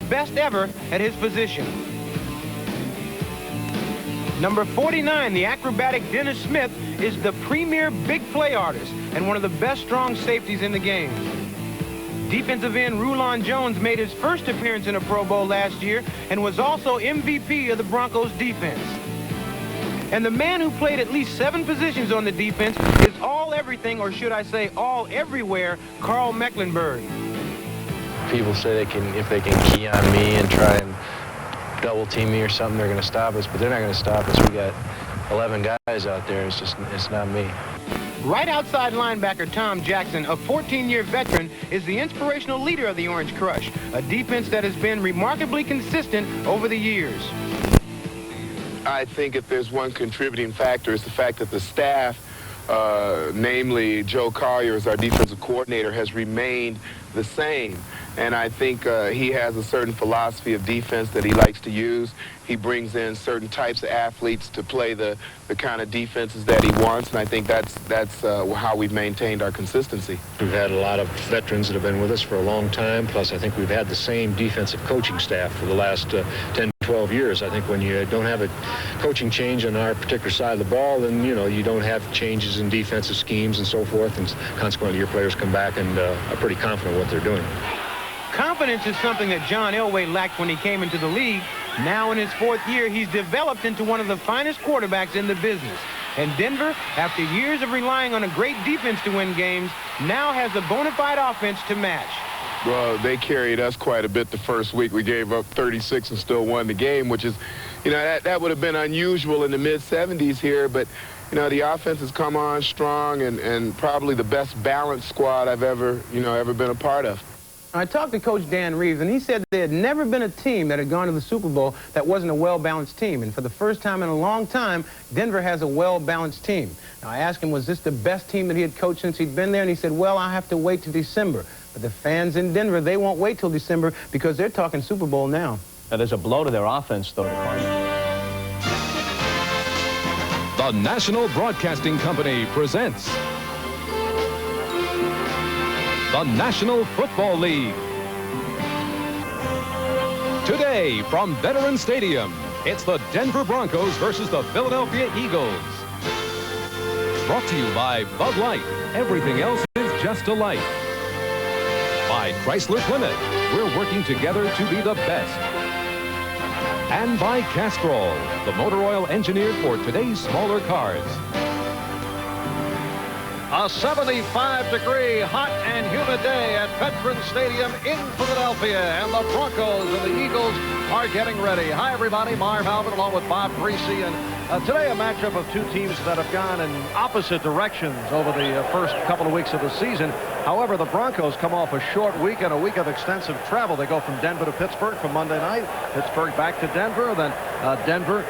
best ever at his position. Number 49, the acrobatic Dennis Smith, is the premier big play artist and one of the best strong safeties in the game. Defensive end Rulon Jones made his first appearance in a Pro Bowl last year and was also MVP of the Broncos defense. And the man who played at least 7 positions on the defense is all everything, or should I say all everywhere, Carl Mecklenburg. People say if they can key on me and try and double team me or something, they're going to stop us, but they're not going to stop us. We got 11 guys out there. It's not me. Right outside linebacker Tom Jackson, a 14-year veteran, is the inspirational leader of the Orange Crush, a defense that has been remarkably consistent over the years. I think if there's one contributing factor, it's the fact that the staff, namely Joe Collier as our defensive coordinator, has remained the same. And I think he has a certain philosophy of defense that he likes to use. He brings in certain types of athletes to play the kind of defenses that he wants, and I think that's how we've maintained our consistency. We've had a lot of veterans that have been with us for a long time, plus I think we've had the same defensive coaching staff for the last 10, 12 years. I think when you don't have a coaching change on our particular side of the ball, then, you know, you don't have changes in defensive schemes and so forth, and consequently your players come back and are pretty confident what they're doing. Confidence is something that John Elway lacked when he came into the league. Now in his 4th year, he's developed into one of the finest quarterbacks in the business. And Denver, after years of relying on a great defense to win games, now has a bona fide offense to match. Well, they carried us quite a bit the first week. We gave up 36 and still won the game, which is, you know, that would have been unusual in the mid-70s here. But, you know, the offense has come on strong and probably the best balanced squad I've ever been a part of. I talked to Coach Dan Reeves, and he said there had never been a team that had gone to the Super Bowl that wasn't a well-balanced team. And for the first time in a long time, Denver has a well-balanced team. Now, I asked him, was this the best team that he had coached since he'd been there? And he said, well, I have to wait till December. But the fans in Denver, they won't wait till December because they're talking Super Bowl now. Now, there's a blow to their offense, though. The National Broadcasting Company presents the National Football League. Today from Veterans Stadium, it's the Denver Broncos versus the Philadelphia Eagles. Brought to you by Bud Light. Everything else is just a light. By Chrysler Plymouth. We're working together to be the best. And by Castrol, the motor oil engineered for today's smaller cars. A 75-degree hot and humid day at Veterans Stadium in Philadelphia, and the Broncos and the Eagles are getting ready. Hi, everybody. Marv Albert along with Bob Greasy, and today a matchup of 2 teams that have gone in opposite directions over the first couple of weeks of the season. However, the Broncos come off a short week and a week of extensive travel. They go from Denver to Pittsburgh for Monday night, Pittsburgh back to Denver, then Denver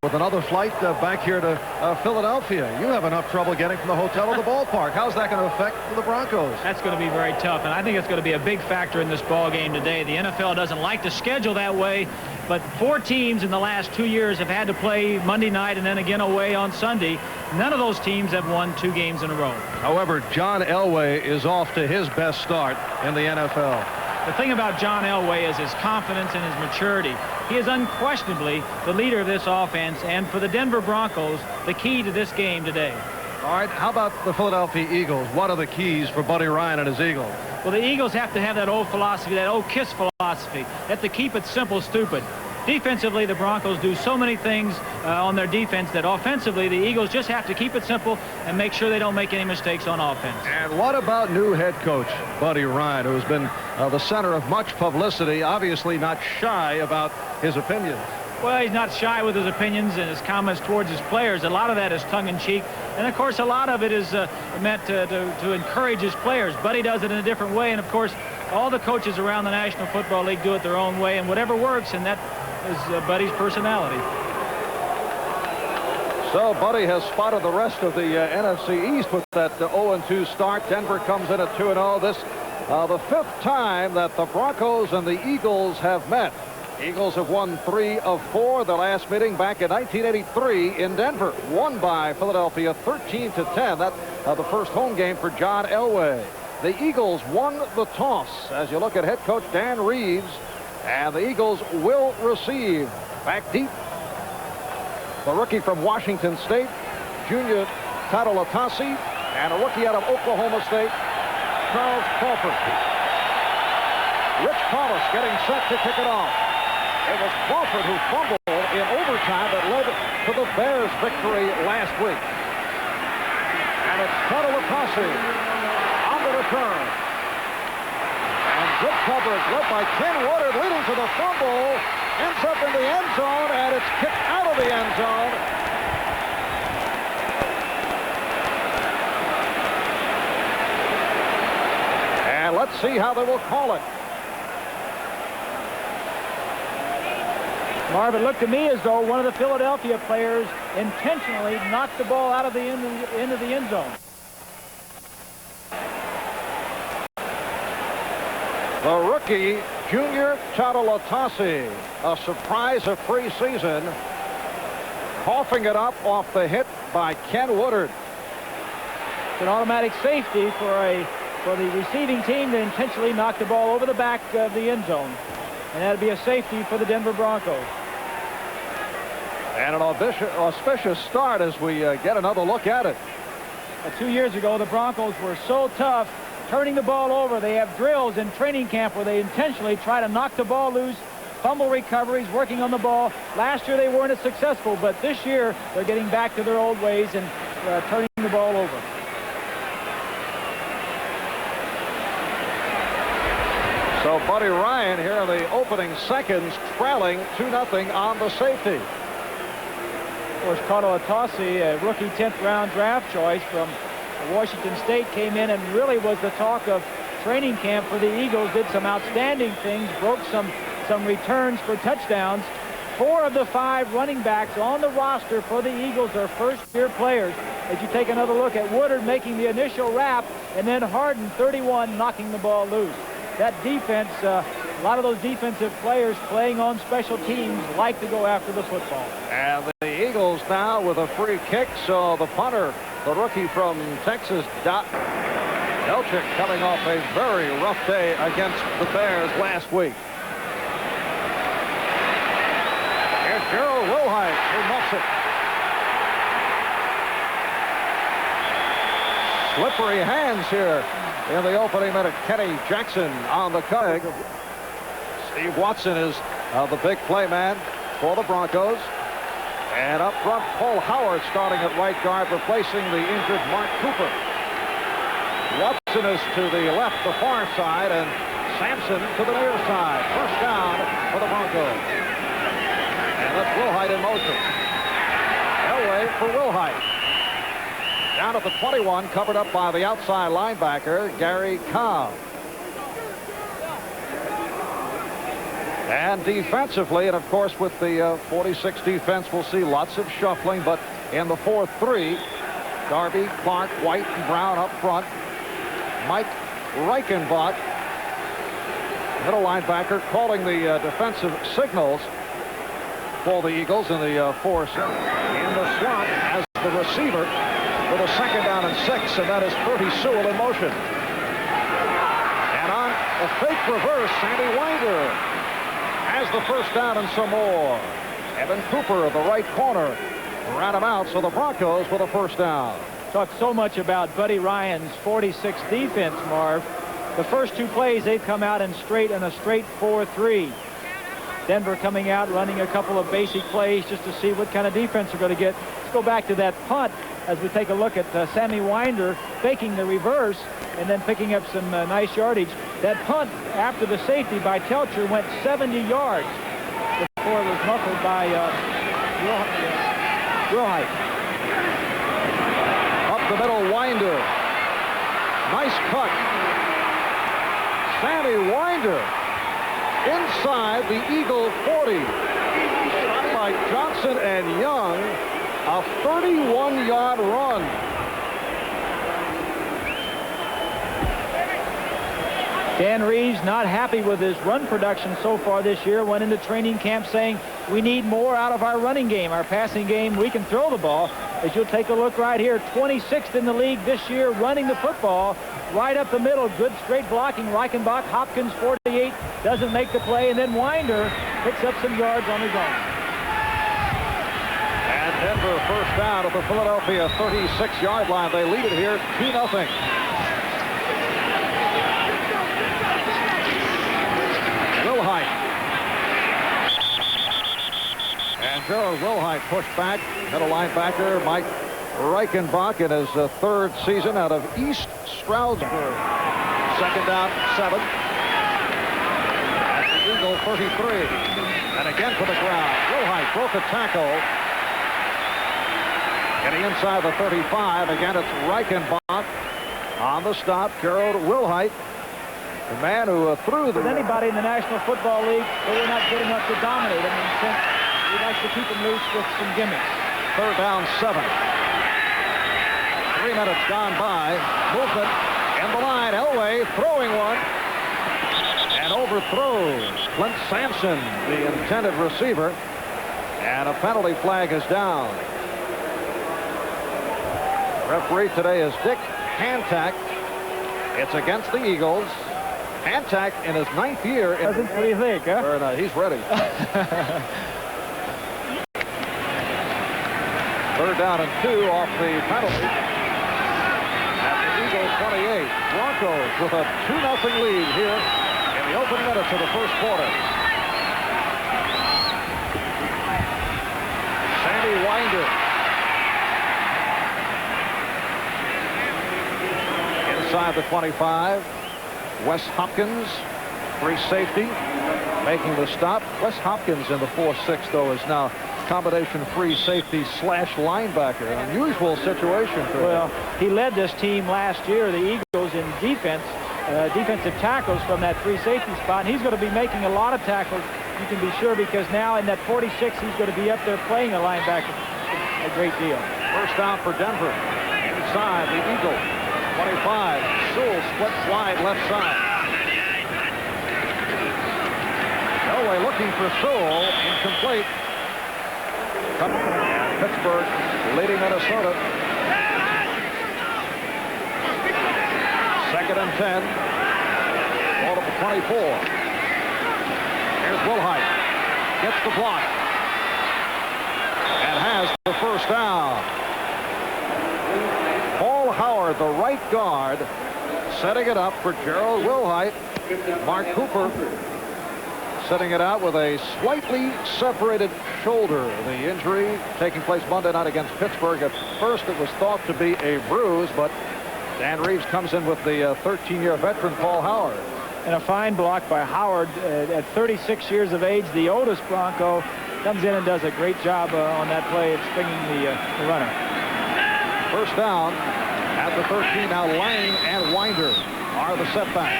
with another flight back here to Philadelphia. You have enough trouble getting from the hotel to the ballpark. How's that going to affect the Broncos? That's going to be very tough, and I think it's going to be a big factor in this ball game today. The NFL doesn't like to schedule that way, but 4 teams in the last 2 years have had to play Monday night and then again away on Sunday. None of those teams have won 2 games in a row. However, John Elway is off to his best start in the NFL. The thing about John Elway is his confidence and his maturity. He is unquestionably the leader of this offense, and for the Denver Broncos, the key to this game today. All right, how about the Philadelphia Eagles? What are the keys for Buddy Ryan and his Eagles? Well, the Eagles have to have that old philosophy, that old KISS philosophy. They have to keep it simple, stupid. Defensively, the Broncos do so many things on their defense that offensively, the Eagles just have to keep it simple and make sure they don't make any mistakes on offense. And what about new head coach Buddy Ryan, who's been the center of much publicity, obviously not shy about his opinions? Well, he's not shy with his opinions and his comments towards his players. A lot of that is tongue-in-cheek. And, of course, a lot of it is meant to encourage his players. Buddy does it in a different way. And, of course, all the coaches around the National Football League do it their own way. And whatever works, and that is Buddy's personality. So Buddy has spotted the rest of the NFC East with that 0-2 start. Denver comes in at 2-0. This the 5th time that the Broncos and the Eagles have met. Eagles have won 3 of 4. The last meeting back in 1983 in Denver, won by Philadelphia 13-10. That's the first home game for John Elway. The Eagles won the toss. As you look at head coach Dan Reeves, And the Eagles will receive. Back deep, the rookie from Washington State, Junior Tadalatasi, and a rookie out of Oklahoma State, Charles Crawford. Rich Thomas getting set to kick it off. It was Crawford who fumbled in overtime that led to the Bears' victory last week. And it's Tadalatasi on the return. And good coverage led by Ken Woodard, leading to the fumble. Ends up in the end zone, and it's kicked out of the end zone. And let's see how they will call it. Marv, it looked to me as though one of the Philadelphia players intentionally knocked the ball out of the end of the end zone. The rookie, Junior Tadalatasi, a surprise of preseason, coughing it up off the hit by Ken Woodard. It's an automatic safety for the receiving team to intentionally knock the ball over the back of the end zone. And that'd be a safety for the Denver Broncos. And an auspicious start as we get another look at it. 2 years ago, the Broncos were so tough turning the ball over. They have drills in training camp where they intentionally try to knock the ball loose, fumble recoveries, working on the ball. Last year they weren't as successful, but this year they're getting back to their old ways and turning the ball over. So Buddy Ryan here in the opening seconds trailing 2-0 on the safety. Of course, Tadalatasi, a rookie 10th round draft choice from Washington State, came in and really was the talk of training camp for the Eagles. Did some outstanding things, broke some returns for touchdowns. 4 of the 5 running backs on the roster for the Eagles are first-year players. As you take another look at Woodard making the initial wrap, and then Harden, 31, knocking the ball loose. That defense, a lot of those defensive players playing on special teams like to go after the football. And the Eagles now with a free kick, so the punter, the rookie from Texas, Elchick, coming off a very rough day against the Bears last week. Here's Gerald Wilhite, who muffs it. Slippery hands here in the opening minute. Kenny Jackson on the cut. Steve Watson is the big play man for the Broncos. And up front, Paul Howard starting at right guard, replacing the injured Mark Cooper. Watson is to the left, the far side, and Sampson to the near side. First down for the Broncos. And that's Wilhite in motion. Elway for Wilhite. Down at the 21, covered up by the outside linebacker, Gary Cobb. And defensively, and of course with the 46 defense, we'll see lots of shuffling, but in the 4-3, Darby, Clark, White, and Brown up front. Mike Reichenbach, middle linebacker, calling the defensive signals for the Eagles in the force. In the slot as the receiver with a second down and 6, and that is Bertie Sewell in motion. And on a fake reverse, Sandy Winder has the first down and some more. Evan Cooper, the right corner, ran him out, so the Broncos with a first down. Talked so much about Buddy Ryan's 46 defense, Marv. The first 2 plays, they've come out in a straight 4-3. Denver coming out, running a couple of basic plays just to see what kind of defense they're going to get. Let's go back to that punt as we take a look at Sammy Winder faking the reverse and then picking up some nice yardage. That punt after the safety by Telcher went 70 yards before it was muffled by Wilhite. Up the middle, Winder. Nice cut. Sammy Winder inside the Eagle 40. Shot by Johnson and Young. A 31-yard run. Dan Reeves not happy with his run production so far this year. Went into training camp saying we need more out of our running game, our passing game. We can throw the ball. As you'll take a look right here, 26th in the league this year running the football. Right up the middle, good straight blocking. Reichenbach, Hopkins, 48, doesn't make the play, and then Winder picks up some yards on his own. And Denver first down at the Philadelphia 36-yard line. They lead it here 2-0. Wilhite. And Gerald Wilhite pushed back. Middle linebacker Mike Reichenbach in his third season out of East Stroudsburg. Second down, 7. At the Eagle 33. And again for the ground. Wilhite broke a tackle. Getting inside the 35. Again, it's Reichenbach on the stop. Gerald Wilhite, the man who threw the... With anybody in the National Football League, but we're not good enough to dominate. I mean, we like to keep them loose with some gimmicks. Third down, 7. 3 minutes gone by. Movement in the line. Elway throwing one. And overthrows Clint Sampson, the intended receiver. And a penalty flag is down. Referee today is Dick Hantak. It's against the Eagles. Hantak in his 9th year. What do you think, huh? Very nice. He's ready. Third down and 2 off the penalty. At the Eagles 28. Broncos with a 2-0 lead here in the opening minutes of the first quarter. Sandy Winder. Inside the 25. Wes Hopkins, free safety, making the stop. Wes Hopkins in the 4-6, though, is now combination free safety / linebacker. An unusual situation for him. Well, he led this team last year, the Eagles, in defense, defensive tackles from that free safety spot. And he's going to be making a lot of tackles, you can be sure, because now in that 46, he's going to be up there playing a linebacker a great deal. First down for Denver. Inside the Eagle. 25. Sewell splits wide left side. Elway looking for Sewell. Incomplete. And Pittsburgh leading Minnesota. 2nd and 10. Ball at the 24. Here's Wilhite. Gets the block. And has the first down. Paul Howard, the right guard, setting it up for Gerald Wilhite. Mark Cooper setting it out with a slightly separated shoulder. The injury taking place Monday night against Pittsburgh. At first it was thought to be a bruise, but Dan Reeves comes in with the 13-year veteran Paul Howard. And a fine block by Howard at 36 years of age. The oldest Bronco comes in and does a great job on that play of stringing the runner. First down at the 13. Now Lang and Winder are the setback.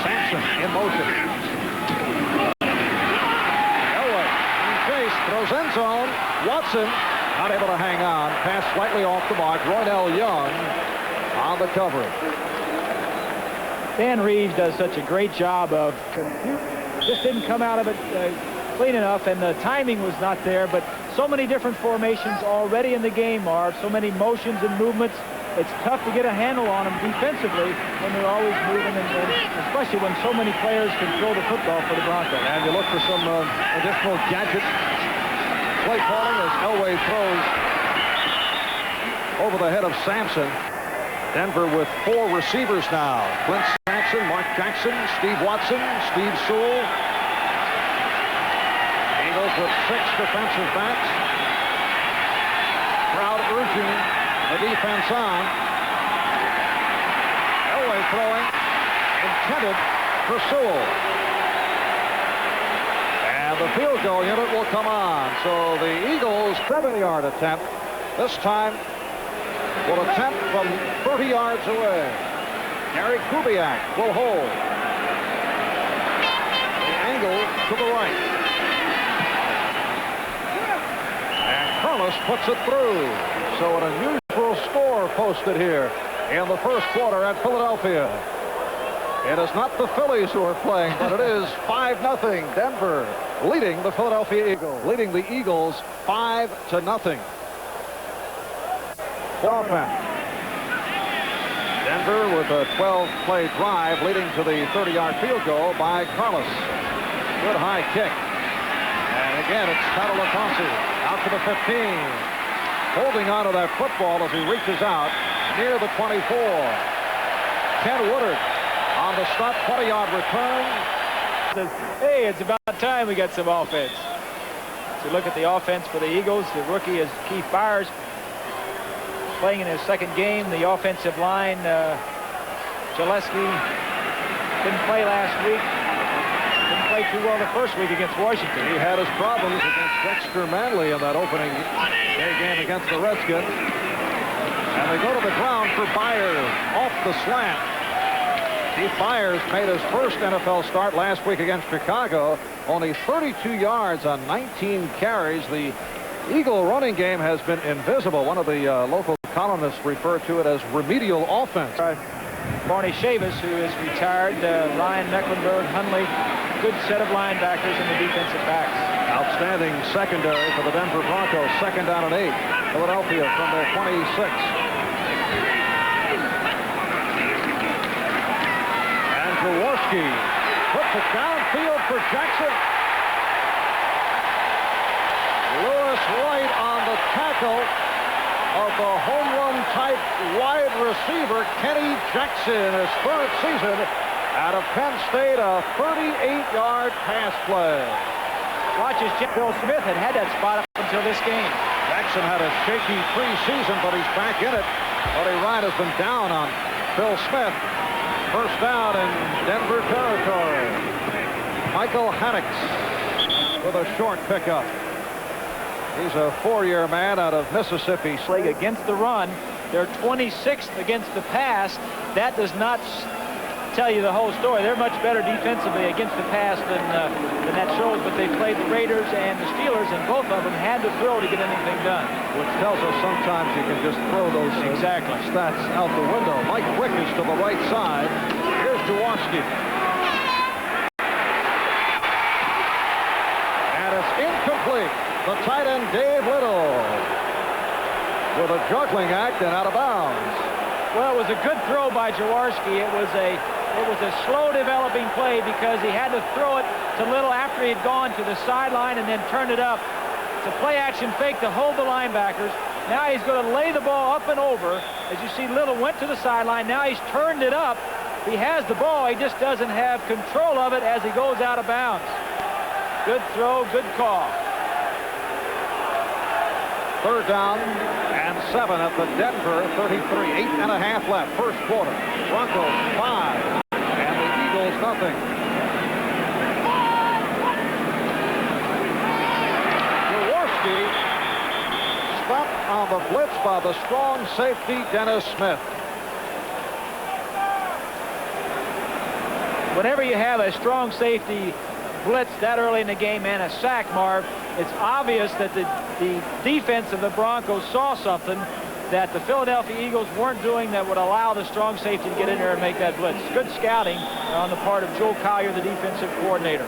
Sampson in motion. Elway in chase, throws end zone. Watson not able to hang on. Pass slightly off the mark. Roydell Young on the cover. Dan Reeves does such a great job of just didn't come out of it clean enough, and the timing was not there, but so many different formations already in the game, Marv, so many motions and movements. It's tough to get a handle on them defensively when they're always moving, and especially when so many players can throw the football for the Broncos. And you look for some additional gadgets. Play calling as Elway throws over the head of Sampson. Denver with 4 receivers now. Clint Sampson, Mark Jackson, Steve Watson, Steve Sewell. Eagles with 6 defensive backs. Crowd urging the defense on. Elway throwing, intended for Sewell. And the field goal unit will come on. So the Eagles' 7-yard attempt this time will attempt from 30 yards away. Gary Kubiak will hold. The angle to the right. And Carlos puts it through. So an unusual score posted here in the first quarter at Philadelphia. It is not the Phillies who are playing, but it is 5-0. Denver leading the Philadelphia Eagles. Leading the Eagles 5-0. Offense. Denver with a 12-play drive leading to the 30-yard field goal by Carlos. Good high kick. And again, it's Tatalakasi out to the 15. Holding on to that football as he reaches out near the 24. Ken Woodard on the stop, 20-yard return. Hey, it's about time we got some offense. So look at the offense for the Eagles. The rookie is Keith Byers, playing in his second game. The offensive line, Gillespie didn't play last week. Didn't play too well the first week against Washington. He had his problems against Dexter Manley in that opening day game against the Redskins. And they go to the ground for Byers off the slant. Keith Byers made his first NFL start last week against Chicago. Only 32 yards on 19 carries. The Eagle running game has been invisible. One of the local columnists referred to it as remedial offense. Barney Chavis, who is retired, Ryan Mecklenburg, Hunley, good set of linebackers and the defensive backs. Outstanding secondary for the Denver Broncos. 2nd down and 8. Philadelphia from their 26. Jaworski puts it downfield for Jackson. Lewis White on the tackle of the home run type wide receiver Kenny Jackson, his 3rd season out of Penn State, a 38-yard pass play. Watch as Bill Smith had that spot up until this game. Jackson had a shaky preseason, but he's back in it. Buddy Ryan has been down on Bill Smith. First down in Denver territory. Michael Hannix with a short pickup. He's a 4-year man out of Mississippi. Against the run, they're 26th against the pass. That does not tell you the whole story. They're much better defensively against the pass than that shows, but they played the Raiders and the Steelers, and both of them had to throw to get anything done. Which tells us sometimes you can just throw those stats out the window. Mike Rick is to the right side. Here's Jaworski. And it's incomplete. The tight end, Dave Little, with a juggling act and out of bounds. Well, it was a good throw by Jaworski. It was a slow developing play because he had to throw it to Little after he had gone to the sideline and then turned it up. It's a play action fake to hold the linebackers. Now he's going to lay the ball up and over. As you see, Little went to the sideline. Now he's turned it up. He has the ball. He just doesn't have control of it as he goes out of bounds. Good throw, good call. 3rd down and 7 at the Denver 33. 8.5 left. First quarter. Broncos 5 and the Eagles nothing. Jaworski stopped on the blitz by the strong safety Dennis Smith. Whenever you have a strong safety blitz that early in the game and a sack, Marv, it's obvious that the defense of the Broncos saw something that the Philadelphia Eagles weren't doing that would allow the strong safety to get in there and make that blitz. Good scouting on the part of Joe Collier, the defensive coordinator.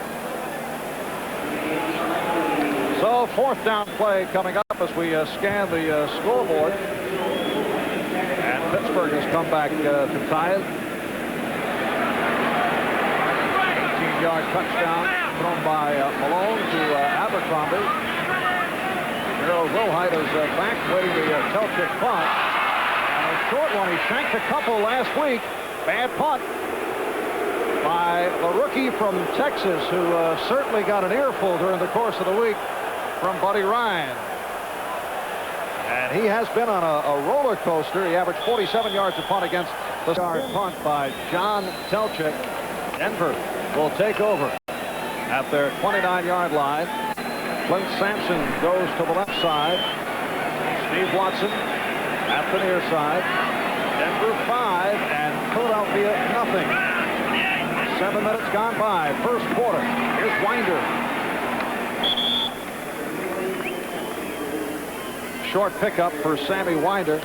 So 4th down play coming up as we scan the scoreboard. And Pittsburgh has come back to tie it. 18-yard touchdown thrown by Malone to Abercrombie. Harold Wilhite is back waiting the Telchik punt. And a short one. He shanked a couple last week. Bad punt by the rookie from Texas, who certainly got an earful during the course of the week from Buddy Ryan. And he has been on a roller coaster. He averaged 47 yards a punt against the yard punt by John Telchik. Denver will take over at their 29-yard line. Clint Sampson goes to the left side. Steve Watson at the near side. Denver 5 and Philadelphia nothing. 7 minutes gone by. First quarter. Here's Winder. Short pickup for Sammy Winder.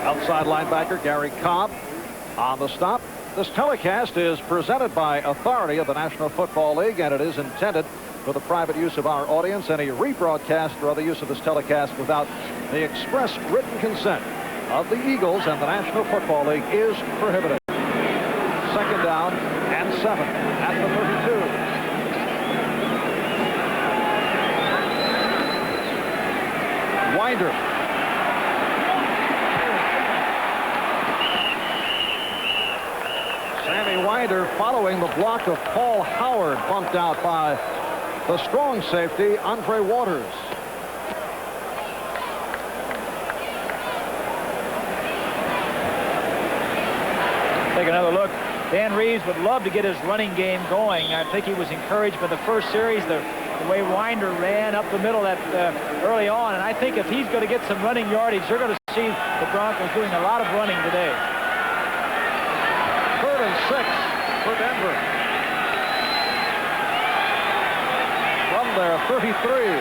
Outside linebacker Gary Cobb on the stop. This telecast is presented by authority of the National Football League, and it is intended for the private use of our audience. Any rebroadcast or other use of this telecast without the express written consent of the Eagles and the National Football League is prohibited. Second down and 7 at the 32. Winder. Sammy Winder, following the block of Paul Howard, bumped out by the strong safety, Andre Waters. Take another look. Dan Reeves would love to get his running game going. I think he was encouraged by the first series, the way Winder ran up the middle that early on. And I think if he's going to get some running yardage, you're going to see the Broncos doing a lot of running today. 3rd and 6 for Denver. From their 33.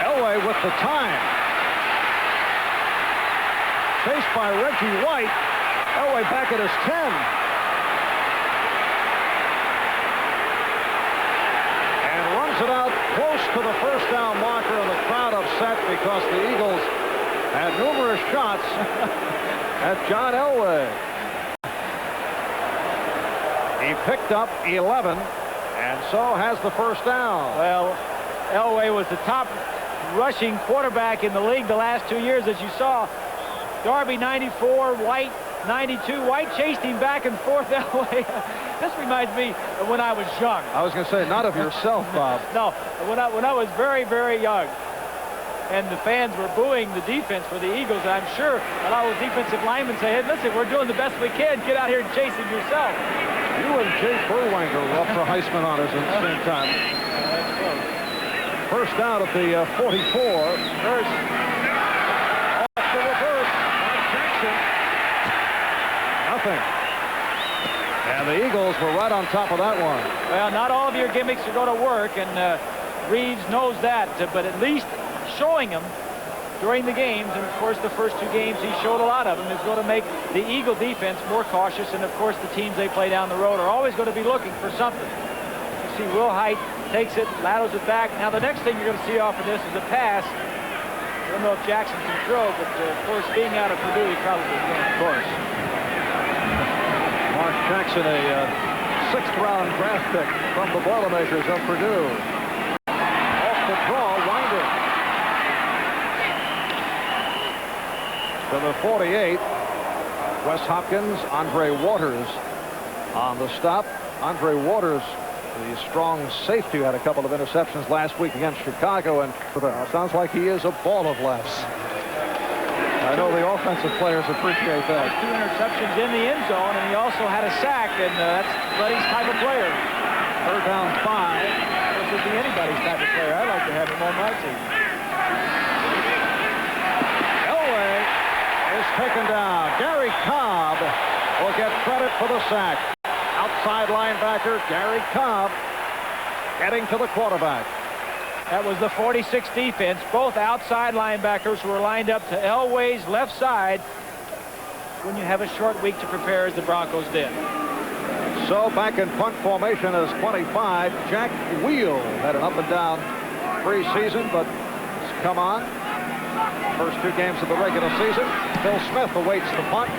Elway with the time. Chased by Reggie White. Elway back at his 10. And runs it out close to the first down marker, and the crowd upset because the Eagles had numerous shots at John Elway. He picked up 11, and so has the first down. Well, Elway was the top rushing quarterback in the league the last 2 years, as you saw. Darby 94, White 92. White chased him back and forth that way. This reminds me of when I was young. I was going to say, not of yourself, Bob. No, when I was very, very young. And the fans were booing the defense for the Eagles. I'm sure a lot of the defensive linemen say, hey, listen, we're doing the best we can. Get out here and chase him yourself. You and Jay Burwanger were up for Heisman honors at the same time. That's close. First down at the 44. First. Off the reverse. Jackson. Nothing. And the Eagles were right on top of that one. Well, not all of your gimmicks are going to work, and Reeves knows that, but at least showing them during the games, and of course the first 2 games he showed a lot of them, is going to make the Eagle defense more cautious, and of course the teams they play down the road are always going to be looking for something. You see Will Height takes it, laterals it back. Now the next thing you're going to see off of this is a pass. I don't know if Jackson can throw, but of course being out of Purdue, he probably can. Of course. Mark Jackson, a 6th-round draft pick from the Boilermakers of Purdue. Off the draw, Winder. To the 48, Wes Hopkins, Andre Waters on the stop. Andre Waters, the strong safety, who had a couple of interceptions last week against Chicago, and sounds like he is a ball of laughs. I know the offensive players appreciate that. 2 interceptions in the end zone, and he also had a sack, and that's Buddy's type of player. 3rd down 5. This would be anybody's type of player. I'd like to have him on my team. Elway is taken down. Gary Cobb will get credit for the sack. Outside linebacker Gary Cobb getting to the quarterback. That was the 46 defense. Both outside linebackers were lined up to Elway's left side when you have a short week to prepare, as the Broncos did. So back in punt formation as 25, Jack Wheel had an up-and-down preseason, but it's come on. First 2 games of the regular season. Phil Smith awaits the punt.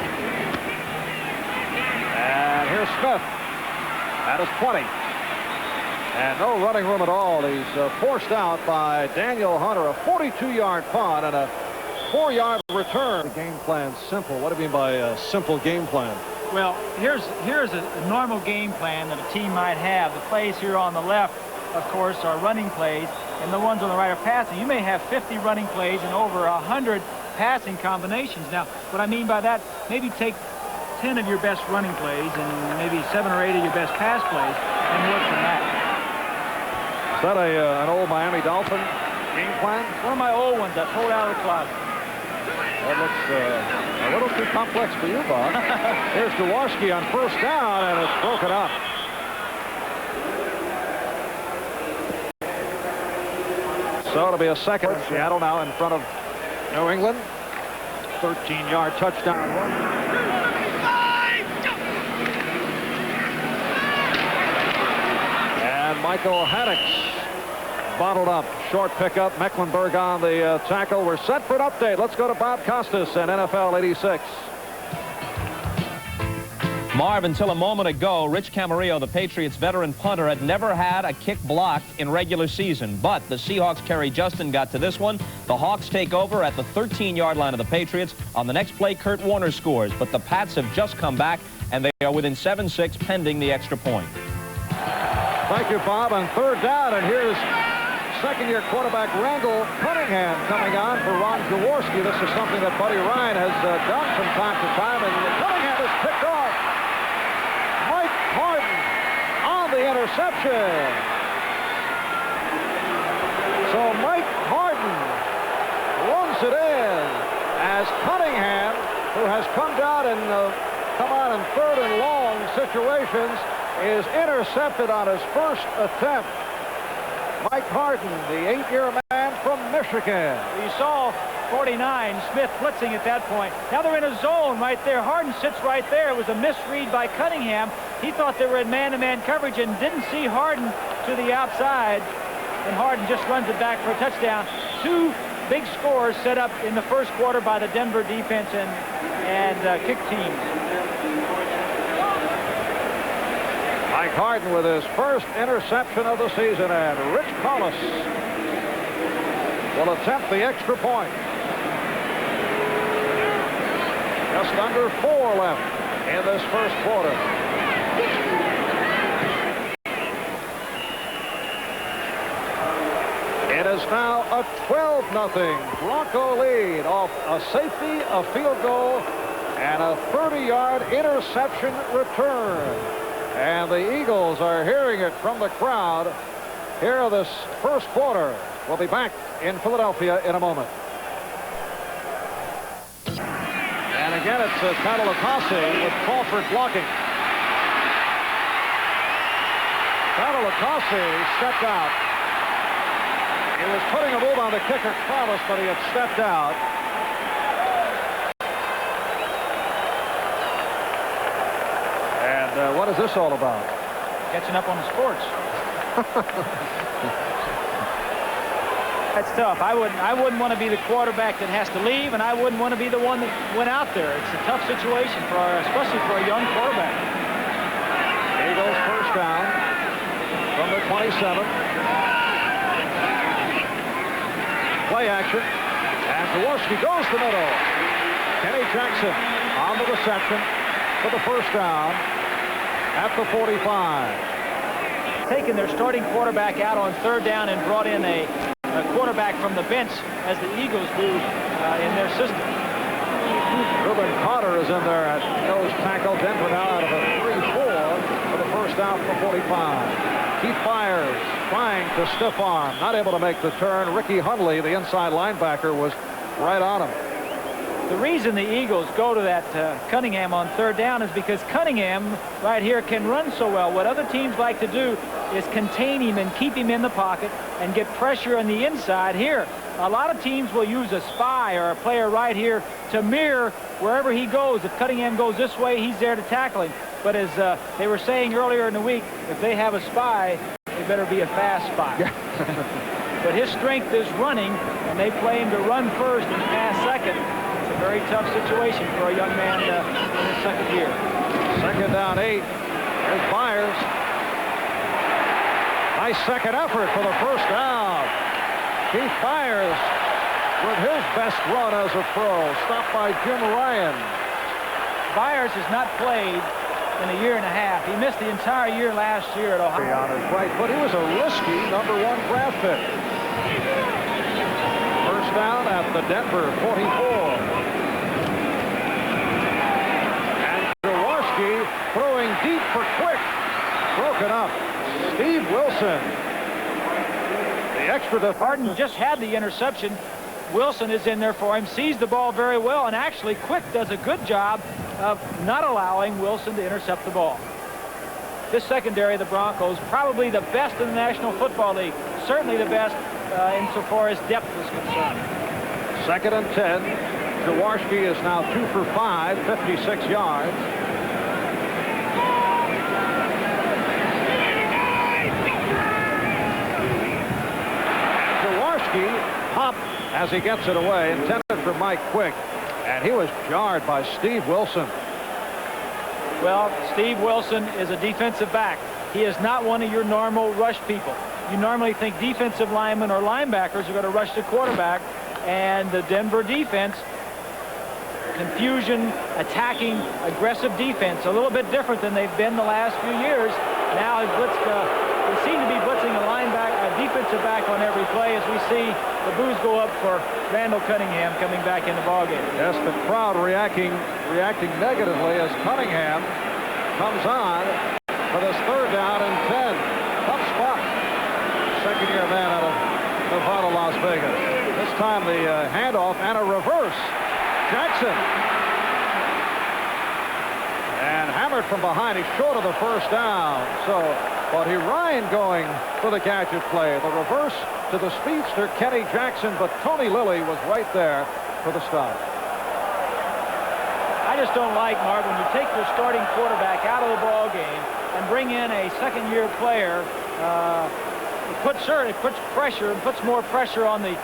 And here's Smith at his 20. And no running room at all. He's forced out by Daniel Hunter. A 42-yard punt and a 4-yard return. The game plan's simple. What do you mean by a simple game plan? Well, here's a normal game plan that a team might have. The plays here on the left, of course, are running plays, and the ones on the right are passing. You may have 50 running plays and over 100 passing combinations. Now, what I mean by that, maybe take 10 of your best running plays and maybe 7 or 8 of your best pass plays and work from that. Is that an old Miami Dolphin game plan? One of my old ones I pulled out of the closet. That looks a little too complex for you, Bob. Here's Jaworski on first down, and it's broken up. So it'll be a second. Seattle now in front of New England, 13-yard touchdown. And Michael Haddix bottled up. Short pickup. Mecklenburg on the tackle. We're set for an update. Let's go to Bob Costas and NFL 86. Marv, until a moment ago, Rich Camarillo, the Patriots veteran punter, had never had a kick blocked in regular season. But the Seahawks' Kerry Justin got to this one. The Hawks take over at the 13-yard line of the Patriots. On the next play, Kurt Warner scores. But the Pats have just come back, and they are within 7-6 pending the extra point. Thank you, Bob. On third down, and here's second-year quarterback Randall Cunningham coming on for Ron Jaworski. This is something that Buddy Ryan has done from time to time, and Cunningham is picked off. Mike Harden on the interception. So Mike Harden runs it in as Cunningham, who has come down and come on in third and long situations, is intercepted on his first attempt. Mike Harden, the 8-year man from Michigan. You saw 49, Smith blitzing at that point. Now they're in a zone right there. Harden sits right there. It was a misread by Cunningham. He thought they were in man-to-man coverage and didn't see Harden to the outside. And Harden just runs it back for a touchdown. Two big scores set up in the first quarter by the Denver defense and kick teams. Mike Harden with his first interception of the season, and Rich Collis will attempt the extra point. Just under 4 left in this first quarter. It is now a 12-0 Bronco lead off a safety, a field goal, and a 30-yard interception return. And the Eagles are hearing it from the crowd here in this first quarter. We'll be back in Philadelphia in a moment. And again, it's Catalacase with Crawford blocking. Catalacase stepped out. He was putting a move on the kicker, Carlos, but he had stepped out. And what is this all about? Catching up on the sports. That's tough. I wouldn't want to be the quarterback that has to leave, and I wouldn't want to be the one that went out there. It's a tough situation especially for a young quarterback. Eagles first down from the 27. Play action, and Jaworski goes the middle. Kenny Jackson on the reception for the first down at the 45. Taking their starting quarterback out on third down and brought in a quarterback from the bench, as the Eagles do in their system. Reuben Carter is in there at nose tackle. Denver now out of a 3-4 for the first down from the 45. Keith Byers trying to stiff arm, not able to make the turn. Ricky Hundley, the inside linebacker, was right on him. The reason the Eagles go to that Cunningham on third down is because Cunningham right here can run so well. What other teams like to do is contain him and keep him in the pocket and get pressure on the inside. Here, a lot of teams will use a spy or a player right here to mirror wherever he goes. If Cunningham goes this way, he's there to tackle him. But as they were saying earlier in the week, if they have a spy, they better be a fast spy. But his strength is running, and they play him to run first and pass second. It's a very tough situation for a young man in his second year. Second down 8. There's Byers. Nice second effort for the first down. Keith Byers with his best run as a pro, stopped by Jim Ryan. Byers has not played in a year and a half. He missed the entire year last year at Ohio. On his right foot, he was a risky number 1 draft pick. First down at the Denver 44. And Jaworski throwing deep for Quick. Broken up. Steve Wilson. The extra Harden just had the interception. Wilson is in there for him, sees the ball very well, and actually Quick does a good job of not allowing Wilson to intercept the ball. This secondary of the Broncos, probably the best in the National Football League. Certainly the best insofar as depth is concerned. 2nd and 10. Jaworski is now 2 for 5, 56 yards. Jaworski popped as he gets it away, intended for Mike Quick, and he was jarred by Steve Wilson. Well, Steve Wilson is a defensive back. He is not one of your normal rush people. You normally think defensive linemen or linebackers are going to rush the quarterback, and the Denver defense, confusion, attacking, aggressive defense, a little bit different than they've been the last few years. Now they seem to be blitzing a defensive back on every play as we see the boos go up for Randall Cunningham coming back in the ballgame. Yes, the crowd reacting negatively as Cunningham comes on for this 3rd down and 10. Tough spot. Second-year man out of Nevada, Las Vegas. This time the handoff and a reverse. Jackson. And hammered from behind. He's short of the 1st down. But Ryan going for the gadget play. The reverse to the speedster, Kenny Jackson, but Tony Lilly was right there for the stop. I just don't like, Marv, when you take your starting quarterback out of the ball game and bring in a second-year player. It puts pressure and puts more pressure on the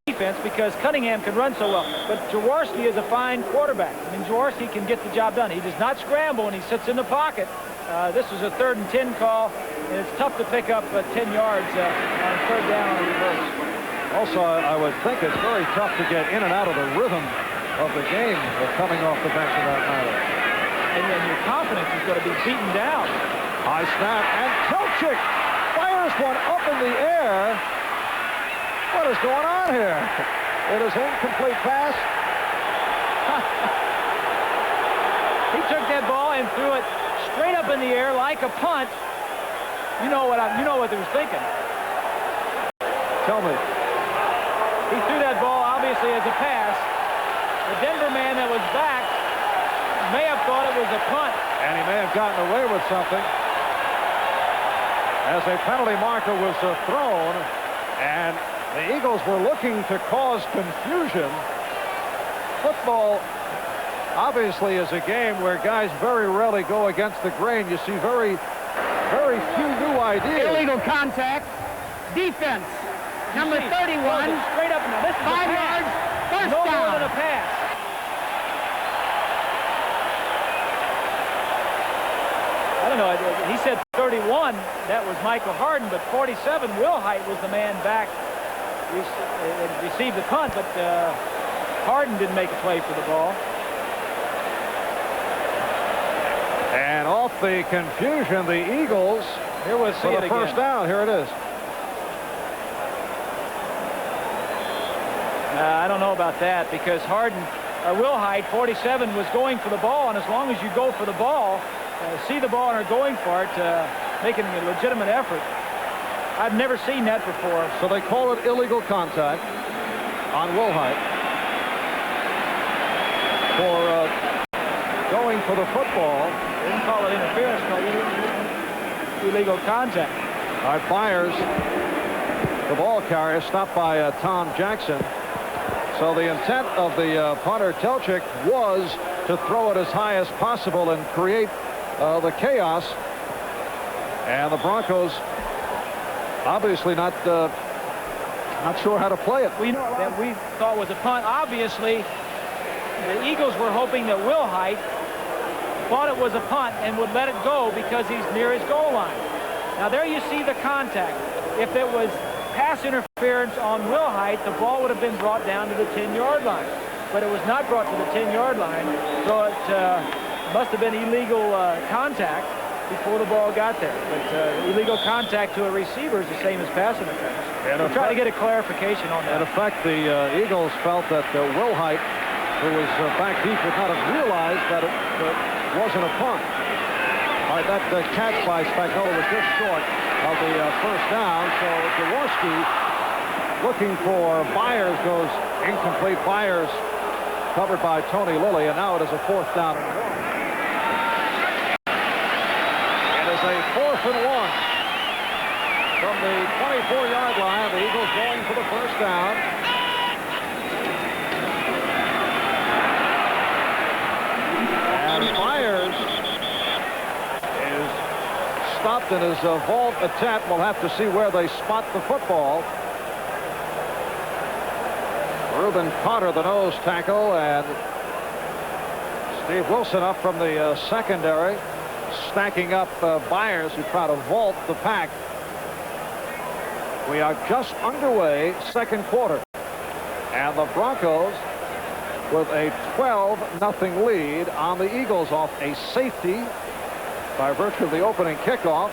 defense because Cunningham can run so well. But Jaworski is a fine quarterback. I mean, Jaworski can get the job done. He does not scramble when he sits in the pocket. This was a 3rd and 10 call, and it's tough to pick up 10 yards on 3rd down on a reverse. Also, I would think it's very tough to get in and out of the rhythm of the game coming off the bench of that matter. And then your confidence is going to be beaten down. High snap, and Telchik fires one up in the air. What is going on here? It is incomplete pass. He took that ball and threw it straight up in the air like a punt. You know what they was thinking. Tell me. He threw that ball obviously as a pass. The Denver man that was back may have thought it was a punt. And he may have gotten away with something. As a penalty marker was thrown, and the Eagles were looking to cause confusion. Football obviously is a game where guys very rarely go against the grain. You see very few new ideas. Illegal contact. Defense. Number 31. Straight up now. This is 5 yards. First down. No down. more than a pass. I don't know. He said 31. That was Michael Harden, but 47, Will Height was the man back. Received the punt, but Harden didn't make a play for the ball. And off the confusion, the Eagles here we'll see for the first down. Here it is. I don't know about that because Will Height, 47, was going for the ball, and as long as you go for the ball, see the ball and are going for it, making a legitimate effort. I've never seen that before. So they call it illegal contact on Will Height for going for the football. They didn't call it interference, called illegal contact. All right, Byers, the ball carrier, stopped by Tom Jackson. So the intent of the punter Telchik was to throw it as high as possible and create the chaos. And the Broncos obviously not sure how to play it. We know that we thought was a punt. Obviously, the Eagles were hoping that Will Height thought it was a punt and would let it go because he's near his goal line. Now there you see the contact. If it was pass interference on Will Height, the ball would have been brought down to the 10-yard line. But it was not brought to the 10-yard line, so it must have been illegal contact before the ball got there. But illegal contact to a receiver is the same as pass interference. We're trying to get a clarification on that. In effect, the Eagles felt that Will Height, who was back deep, would not have realized that it wasn't a punt. All right, that catch by Spagnuolo was just short of the first down, so Jaworski looking for Byers goes incomplete. Byers covered by Tony Lilly, and now it is a 4th down and 1. It is a 4th and 1 from the 24-yard line. The Eagles going for the first down. stopped in his vault attempt. We'll have to see where they spot the football. Reuben Potter, the nose tackle, and Steve Wilson up from the secondary, stacking up Byers who try to vault the pack. We are just underway, second quarter, and the Broncos with a 12-0 lead on the Eagles off a safety by virtue of the opening kickoff,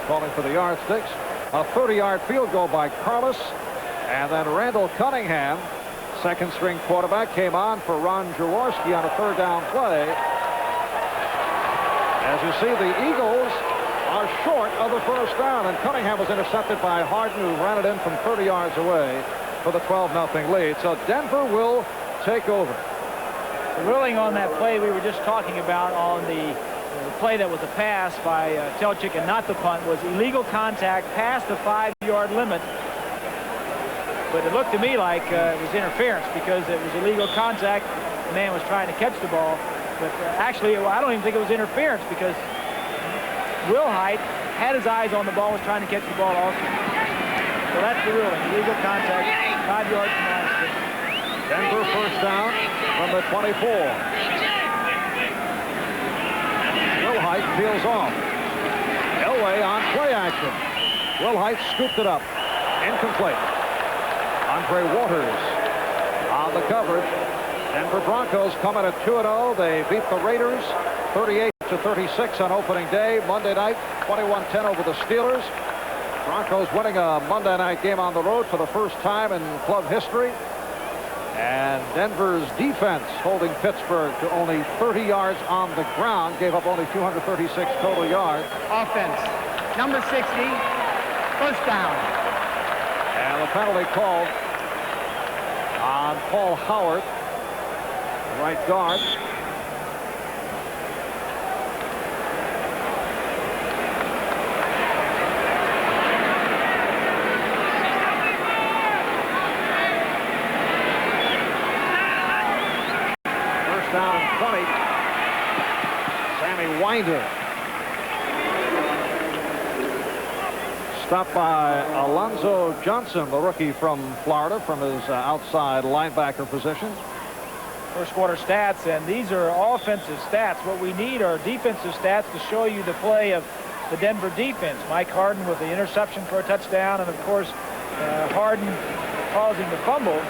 calling for the yardsticks. A 30-yard field goal by Carlos, and then Randall Cunningham, second-string quarterback, came on for Ron Jaworski on a third down play. As you see, the Eagles are short of the first down, and Cunningham was intercepted by Harden, who ran it in from 30 yards away for the 12-0 lead. So Denver will take over. The ruling on that play we were just talking about on the play that was a pass by Telchik and not the punt was illegal contact past the 5-yard limit. But it looked to me like it was interference because it was illegal contact. The man was trying to catch the ball. But actually, I don't even think it was interference because Wilhite had his eyes on the ball, was trying to catch the ball also. So that's the ruling. Illegal contact, 5 yards from the line of scrimmage. Denver first down from the 24. Wilhite peels off. Elway on play action. Wilhite scooped it up. Incomplete. Andre Waters on the coverage. Denver Broncos come in at 2-0. They beat the Raiders 38-36 on opening day. Monday night, 21-10 over the Steelers. Broncos winning a Monday night game on the road for the first time in club history. And Denver's defense holding Pittsburgh to only 30 yards on the ground, gave up only 236 total yards. Offense, number 60, first down. And the penalty called on Paul Howard, right guard. Down and 20. Sammy Winder. Stopped by Alonzo Johnson, the rookie from Florida, from his outside linebacker position. First quarter stats, and these are offensive stats. What we need are defensive stats to show you the play of the Denver defense. Mike Harden with the interception for a touchdown, and of course Harden causing the fumble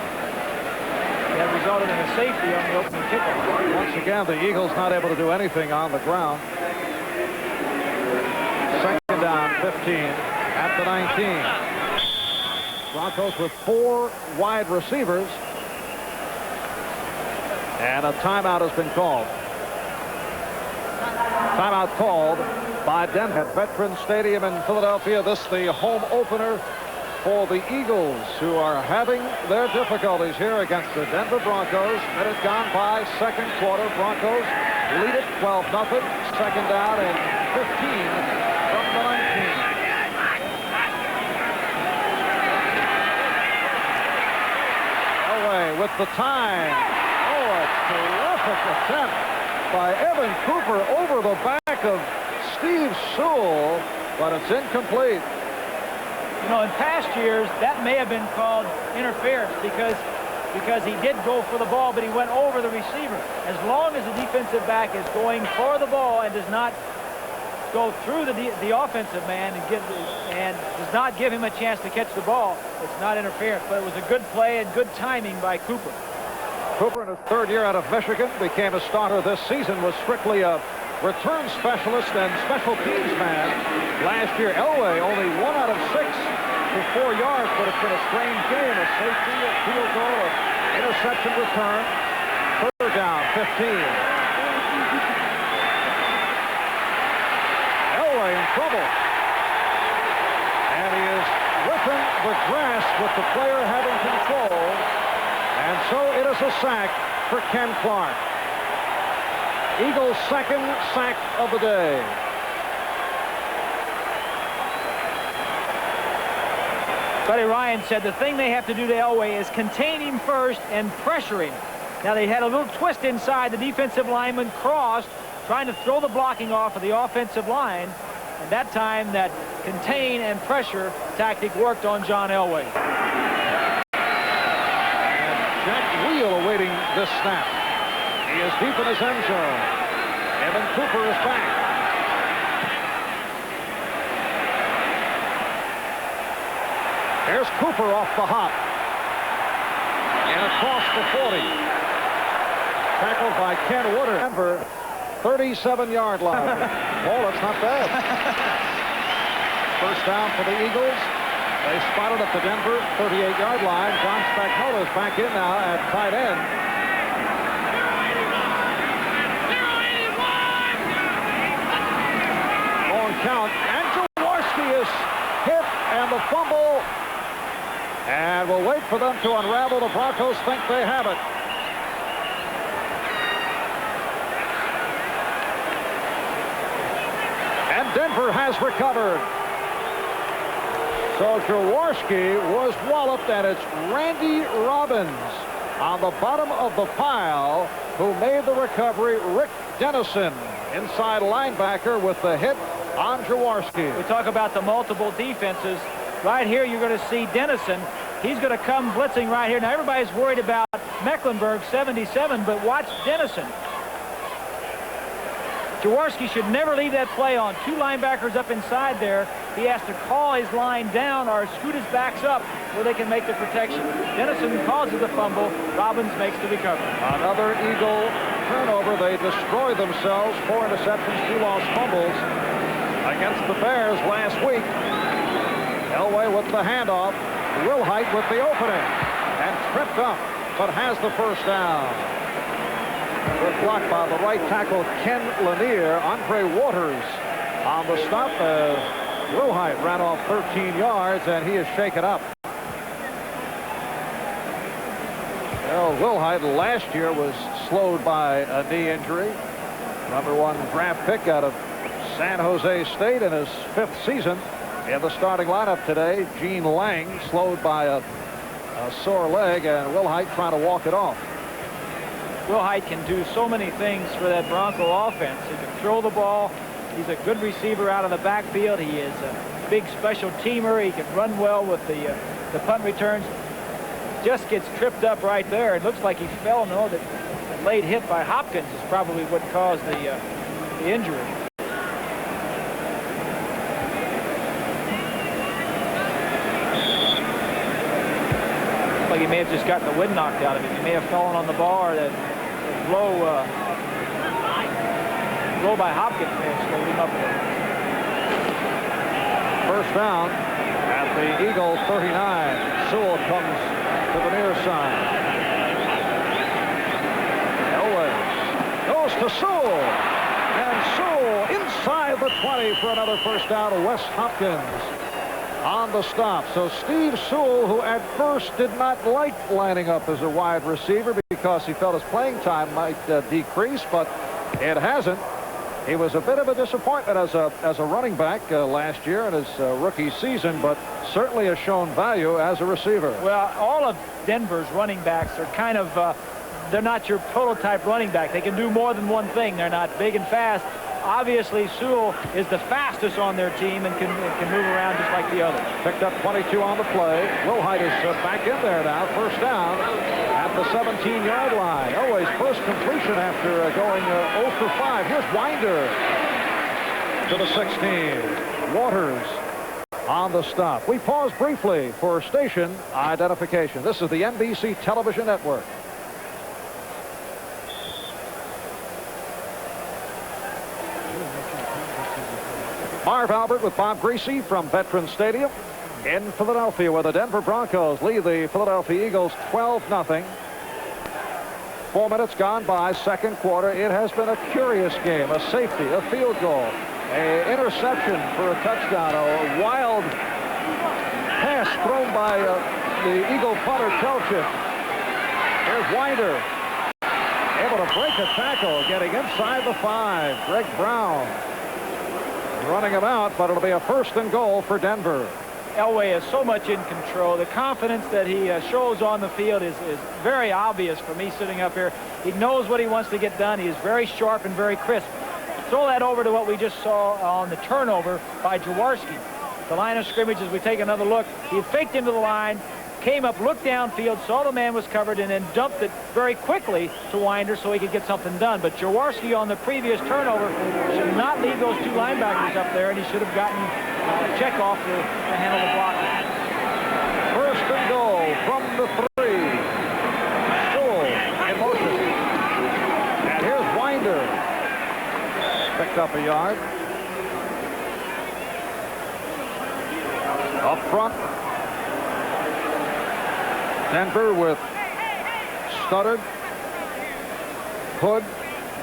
that resulted in a safety on the opening kickoff. Once again, the Eagles not able to do anything on the ground. Second down, 15 at the 19. Broncos with 4 wide receivers. And a timeout has been called. Timeout called by Denver at Veterans Stadium in Philadelphia. This the home opener for the Eagles, who are having their difficulties here against the Denver Broncos. Minute gone by, second quarter. Broncos lead it 12-0. Second down and 15 from the 19. Elway with the time. Oh, a terrific attempt by Evan Cooper over the back of Steve Sewell, but it's incomplete. You know, in past years, that may have been called interference because he did go for the ball, but he went over the receiver. As long as the defensive back is going for the ball and does not go through the offensive man and does not give him a chance to catch the ball, it's not interference. But it was a good play and good timing by Cooper. Cooper, in his third year out of Michigan, became a starter this season, was strictly a return specialist and special teams man. Last year, Elway only 1 out of 6 for 4 yards, but it's been a strange game. A safety, a field goal, an interception return. Third down, 15. Elway in trouble. And he is whipping the grass with the player having control. And so it is a sack for Ken Clark. Eagles' second sack of the day. Buddy Ryan said the thing they have to do to Elway is contain him first and pressure him. Now they had a little twist inside. The defensive lineman crossed, trying to throw the blocking off of the offensive line. And that time, that contain and pressure tactic worked on John Elway. And Jack Wheel awaiting this snap. He is deep in his end zone. Evan Cooper is back. Here's Cooper off the hop. And across the 40. Tackled by Ken Woodard. Denver, 37-yard line. Oh, that's not bad. First down for the Eagles. They spotted at the Denver 38-yard line. John Spagnuolo is back in now at tight end. Long count. And Jaworski is hit, and the fumble. And we'll wait for them to unravel. The Broncos think they have it. And Denver has recovered. So Jaworski was walloped, and it's Randy Robbins on the bottom of the pile who made the recovery. Rick Dennison, inside linebacker, with the hit on Jaworski. We talk about the multiple defenses. Right here, you're going to see Dennison. He's going to come blitzing right here. Now, everybody's worried about Mecklenburg, 77, but watch Dennison. Jaworski should never leave that play on. Two linebackers up inside there. He has to call his line down or scoot his backs up where they can make the protection. Dennison causes the fumble. Robbins makes the recovery. Another Eagle turnover. They destroyed themselves. 4 interceptions, 2 lost fumbles against the Bears last week. Elway with the handoff. Wilhite with the opening. And tripped up, but has the first down. Good block by the right tackle, Ken Lanier. Andre Waters on the stop. Wilhite ran off 13 yards, and he is shaken up. Well, Wilhite last year was slowed by a knee injury. #1 draft pick out of San Jose State in his 5th season. In the starting lineup today, Gene Lang slowed by a sore leg, and Wilhite trying to walk it off. Wilhite can do so many things for that Bronco offense. He can throw the ball. He's a good receiver out of the backfield. He is a big special teamer. He can run well with the punt returns. Just gets tripped up right there. It looks like he fell. No, that late hit by Hopkins is probably what caused the injury. Like he may have just gotten the wind knocked out of him. He may have fallen on the bar. That blow by Hopkins may have slowed him up a little. First down at the Eagle 39. Sewell comes to the near side. Elway goes to Sewell. And Sewell inside the 20 for another first down to Wes Hopkins on the stop. So Steve Sewell, who at first did not like lining up as a wide receiver because he felt his playing time might decrease, but it hasn't. He was a bit of a disappointment as a running back last year in his rookie season, but certainly has shown value as a receiver. Well, all of Denver's running backs are kind of, they're not your prototype running back. They can do more than one thing. They're not big and fast. Obviously, Sewell is the fastest on their team and can move around just like the others. Picked up 22 on the play. Wilhite is back in there now. First down at the 17-yard line. Elway's first completion after going 0 for 5. Here's Winder to the 16. Waters on the stop. We pause briefly for station identification. This is the NBC Television Network. Marv Albert with Bob Greasy from Veterans Stadium in Philadelphia, where the Denver Broncos lead the Philadelphia Eagles 12-0. 4 minutes gone by, second quarter. It has been a curious game. A safety, a field goal, an interception for a touchdown, a wild pass thrown by the Eagle punter Telchik. Here's Winder, able to break a tackle, getting inside the 5. Greg Brown running him out, but it'll be a 1st and goal for Denver. Elway is so much in control. The confidence that he shows on the field is very obvious for me sitting up here. He knows what he wants to get done. He is very sharp and very crisp. throw that over to what we just saw on the turnover by Jaworski. The line of scrimmage, as we take another look, he had faked into the line, came up, looked downfield, saw the man was covered, and then dumped it very quickly to Winder so he could get something done. But Jaworski on the previous turnover should not leave those two linebackers up there, and he should have gotten a check off to handle the blocking. First and goal from the 3. Stool in motion. And here's Winder. Picked up a yard. Up front, Denver with Studdard, Hood,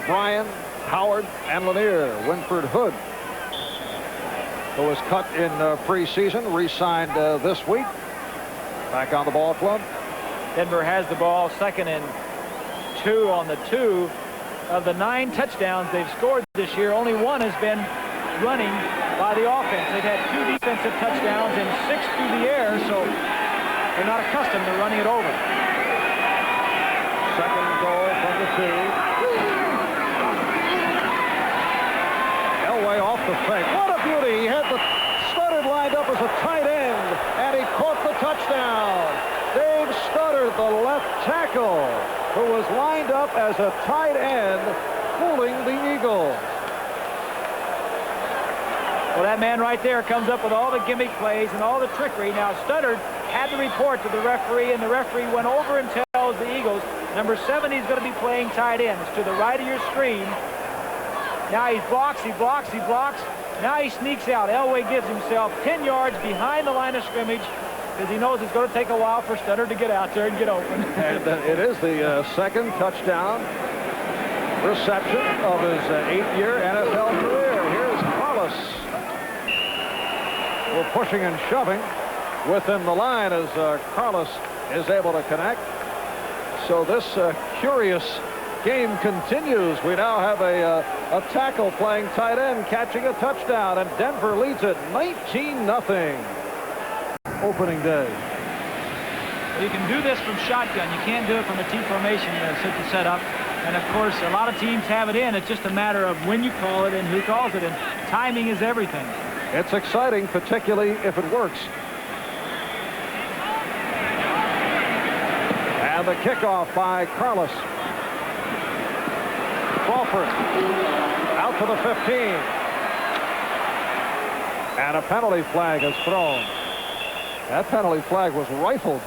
Bryan, Howard, and Lanier. Winford Hood, who was cut in preseason, re-signed this week. Back on the ball club. Denver has the ball, 2nd and 2 on the 2. Of the 9 touchdowns they've scored this year, only 1 has been running by the offense. They've had 2 defensive touchdowns and 6 through the air, so they're not accustomed to running it over. Second goal from the 2. Elway off the fake. What a beauty. He had the Studdard lined up as a tight end, and he caught the touchdown. Dave Studdard, the left tackle, who was lined up as a tight end, fooling the Eagles. Well, that man right there comes up with all the gimmick plays and all the trickery. Now, Studdard had to report to the referee, and the referee went over and tells the Eagles, number 7, he's going to be playing tight end. It's to the right of your screen. Now he blocks, he blocks, he blocks. Now he sneaks out. Elway gives himself 10 yards behind the line of scrimmage because he knows it's going to take a while for Studdard to get out there and get open. And it is the 2nd touchdown reception of his 8-year NFL career. Here's Carlos. We're pushing and shoving within the line as Carlos is able to connect. So this curious game continues. We now have a tackle playing tight end, catching a touchdown, and Denver leads it 19-0. Opening day. You can do this from shotgun. You can't do it from a T formation such a setup. And of course, a lot of teams have it in. It's just a matter of when you call it and who calls it. And timing is everything. It's exciting, particularly if it works. And the kickoff by Carlos. Crawford out to the 15. And a penalty flag is thrown. That penalty flag was rifled.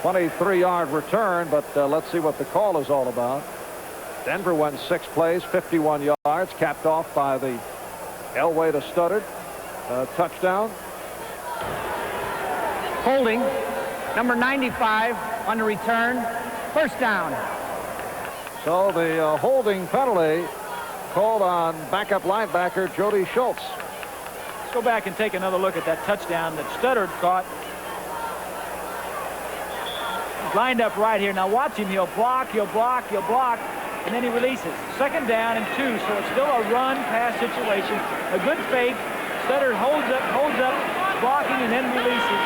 23-yard return, but let's see what the call is all about. Denver went 6 plays, 51 yards, capped off by the Elway to Studdard touchdown. Holding, number 95 on the return. First down. So the holding penalty called on backup linebacker Jody Schultz. Let's go back and take another look at that touchdown that Studdard caught. He's lined up right here. Now watch him. He'll block, he'll block, he'll block, and then he releases. 2nd down and 2, so it's still a run-pass situation. A good fake. Studdard holds up, blocking, and then releases.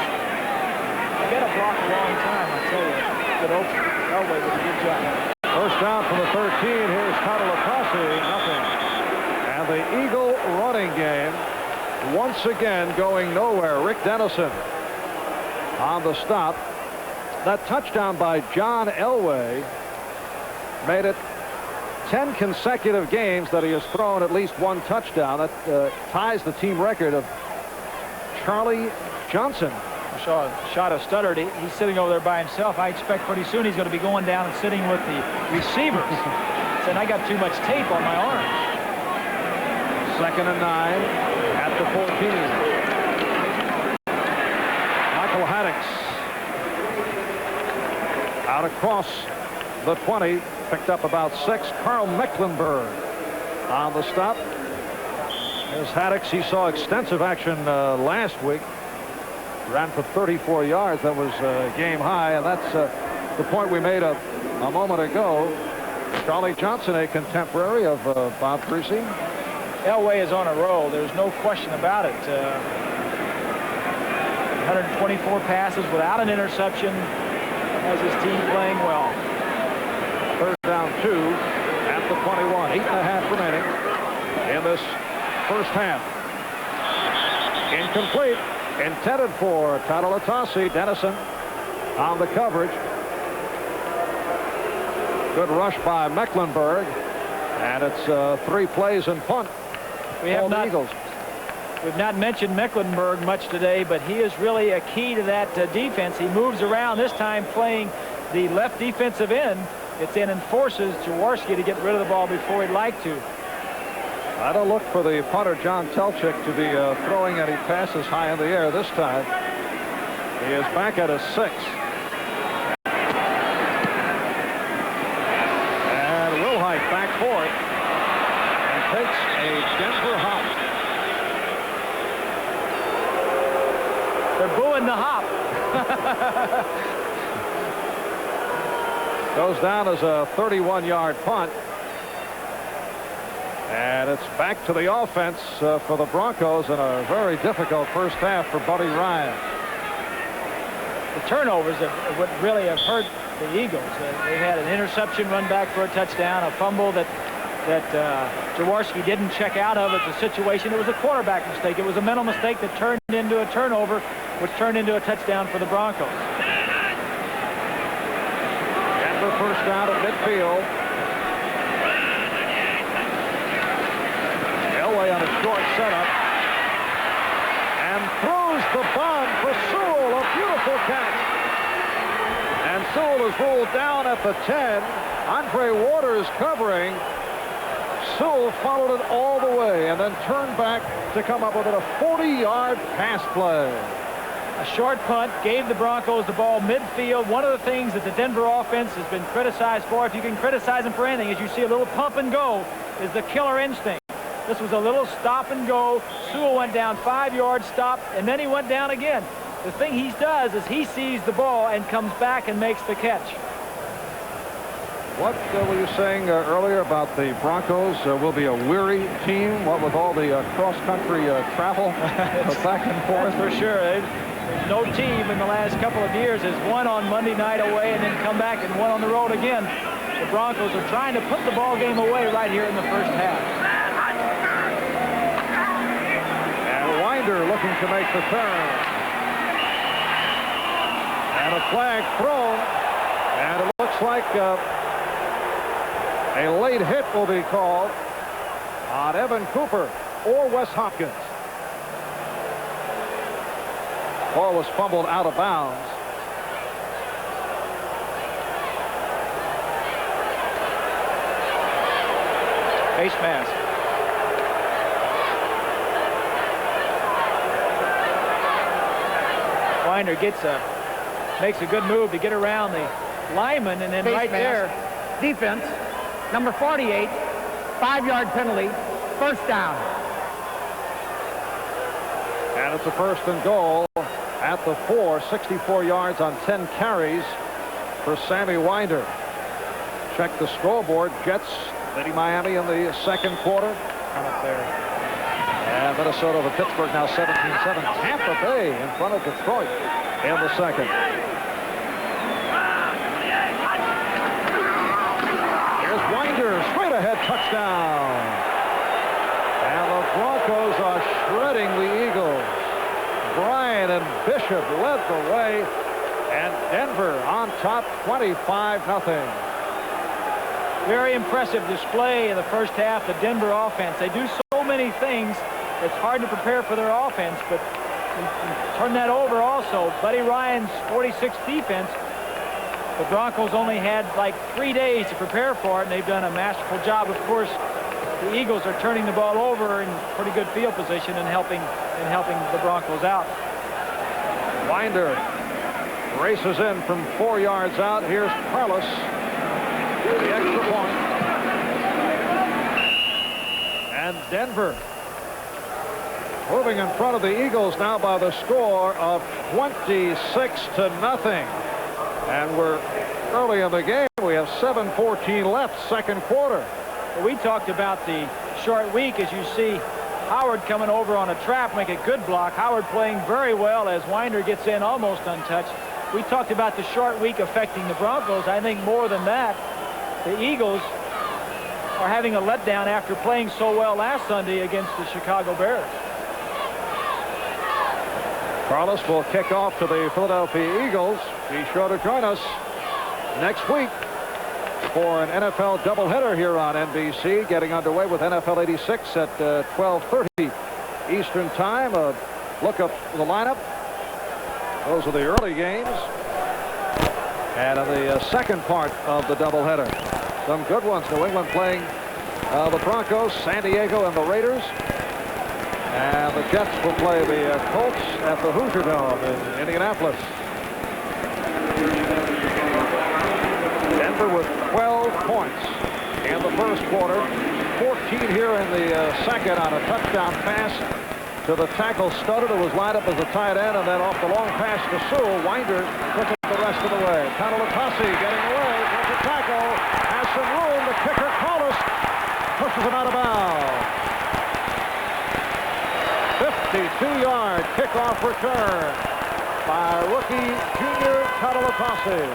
You got to block a long time, I tell you. Good open. Elway with a good job. First down from the 13. Here's Catalapasi. Nothing. And the Eagle running game once again going nowhere. Rick Dennison on the stop. That touchdown by John Elway made it 10 consecutive games that he has thrown at least 1 touchdown. That ties the team record of Charlie Johnson. I saw a shot of Studdard. He's sitting over there by himself. I expect pretty soon he's going to be going down and sitting with the receivers. Saying, I got too much tape on my arm. 2nd and 9 at the 14. Michael Haddix out across the 20, picked up about 6. Carl Mecklenburg on the stop. There's Haddix. He saw extensive action last week. Ran for 34 yards. That was game high, and that's the point we made a moment ago. Charlie Johnson, a contemporary of Bob Creasy. Elway is on a roll. There's no question about it. 124 passes without an interception. Has his team playing well. 3rd down 2 at the 21. 8.5 this first half. Incomplete. Intended for Tatalatasi. Dennison on the coverage. Good rush by Mecklenburg. And it's 3 plays and punt. We have not, Eagles. We've not mentioned Mecklenburg much today, but he is really a key to that defense. He moves around, this time playing the left defensive end. It's in and forces Jaworski to get rid of the ball before he'd like to. I don't look for the punter, John Telchik, to be throwing any passes high in the air this time. He is back at a 6. And Wilhite back for it. And takes a Denver hop. They're booing the hop. Goes down as a 31-yard punt. And it's back to the offense for the Broncos in a very difficult first half for Buddy Ryan. The turnovers would really have hurt the Eagles. They had an interception run back for a touchdown, a fumble that Jaworski didn't check out of. It's a situation. It was a quarterback mistake. It was a mental mistake that turned into a turnover, which turned into a touchdown for the Broncos. Denver first down at midfield. Elway on a short setup. And throws the bomb for Sewell. A beautiful catch. And Sewell is ruled down at the 10. Andre Waters covering. Sewell followed it all the way and then turned back to come up with a 40-yard pass play. A short punt gave the Broncos the ball midfield. One of the things that the Denver offense has been criticized for, if you can criticize them for anything, is you see a little pump and go, is the killer instinct. This was a little stop and go. Sewell went down 5 yards, stopped, and then he went down again. The thing he does is he sees the ball and comes back and makes the catch. What were you saying earlier about the Broncos will be a weary team? What with all the cross-country travel back and forth? That's for sure. No team in the last couple of years has won on Monday night away and then come back and won on the road again. The Broncos are trying to put the ball game away right here in the first half. And Winder looking to make the turn. And a flag thrown. And it looks like a late hit will be called on Evan Cooper or Wes Hopkins. Ball was fumbled out of bounds. Face mask. Winder makes a good move to get around the lineman, and then Face right mask. there. Defense, number 48, 5-yard penalty, first down. And it's a first and goal at the 4, 64 yards on 10 carries for Sammy Winder. Check the scoreboard. Jets leading Miami in the second quarter. Come up there. And Minnesota over Pittsburgh now 17-7. Tampa Bay in front of Detroit in the second. Here's Winder, straight ahead touchdown. And the Broncos are shredding the Eagles. Bryan and Bishop led the way, and Denver on top 25-0. Very impressive display in the first half of Denver offense. They do so many things, it's hard to prepare for their offense, but turn that over also. Buddy Ryan's 46th defense, the Broncos only had like 3 days to prepare for it, and they've done a masterful job. Of course, the Eagles are turning the ball over in pretty good field position and helping the Broncos out. Winder races in from 4 yards out. Here's Carlos. The extra point. And Denver moving in front of the Eagles now by the score of 26-0. And we're early in the game. We have 7:14 left, second quarter. We talked about the short week. As you see Howard coming over on a trap, make a good block. Howard playing very well as Winder gets in almost untouched. We talked about the short week affecting the Broncos. I think more than that, the Eagles are having a letdown after playing so well last Sunday against the Chicago Bears. Carlos will kick off to the Philadelphia Eagles. Be sure to join us next week for an NFL doubleheader here on NBC, getting underway with NFL 86 at 12:30 Eastern Time. A look up the lineup. Those are the early games. And in the second part of the doubleheader, some good ones. New England playing the Broncos, San Diego, and the Raiders. And the Jets will play the Colts at the Hoosier Dome in Indianapolis. Denver with 12 points in the first quarter, 14 here in the second on a touchdown pass to the tackle Studdard, who was lined up as a tight end, and then off the long pass to Sewell, Winder took it the rest of the way. Catalatasi getting away, took the tackle, has some room. The kicker Carlos pushes him out of bounds. 52-yard kickoff return by rookie junior Catalatasi.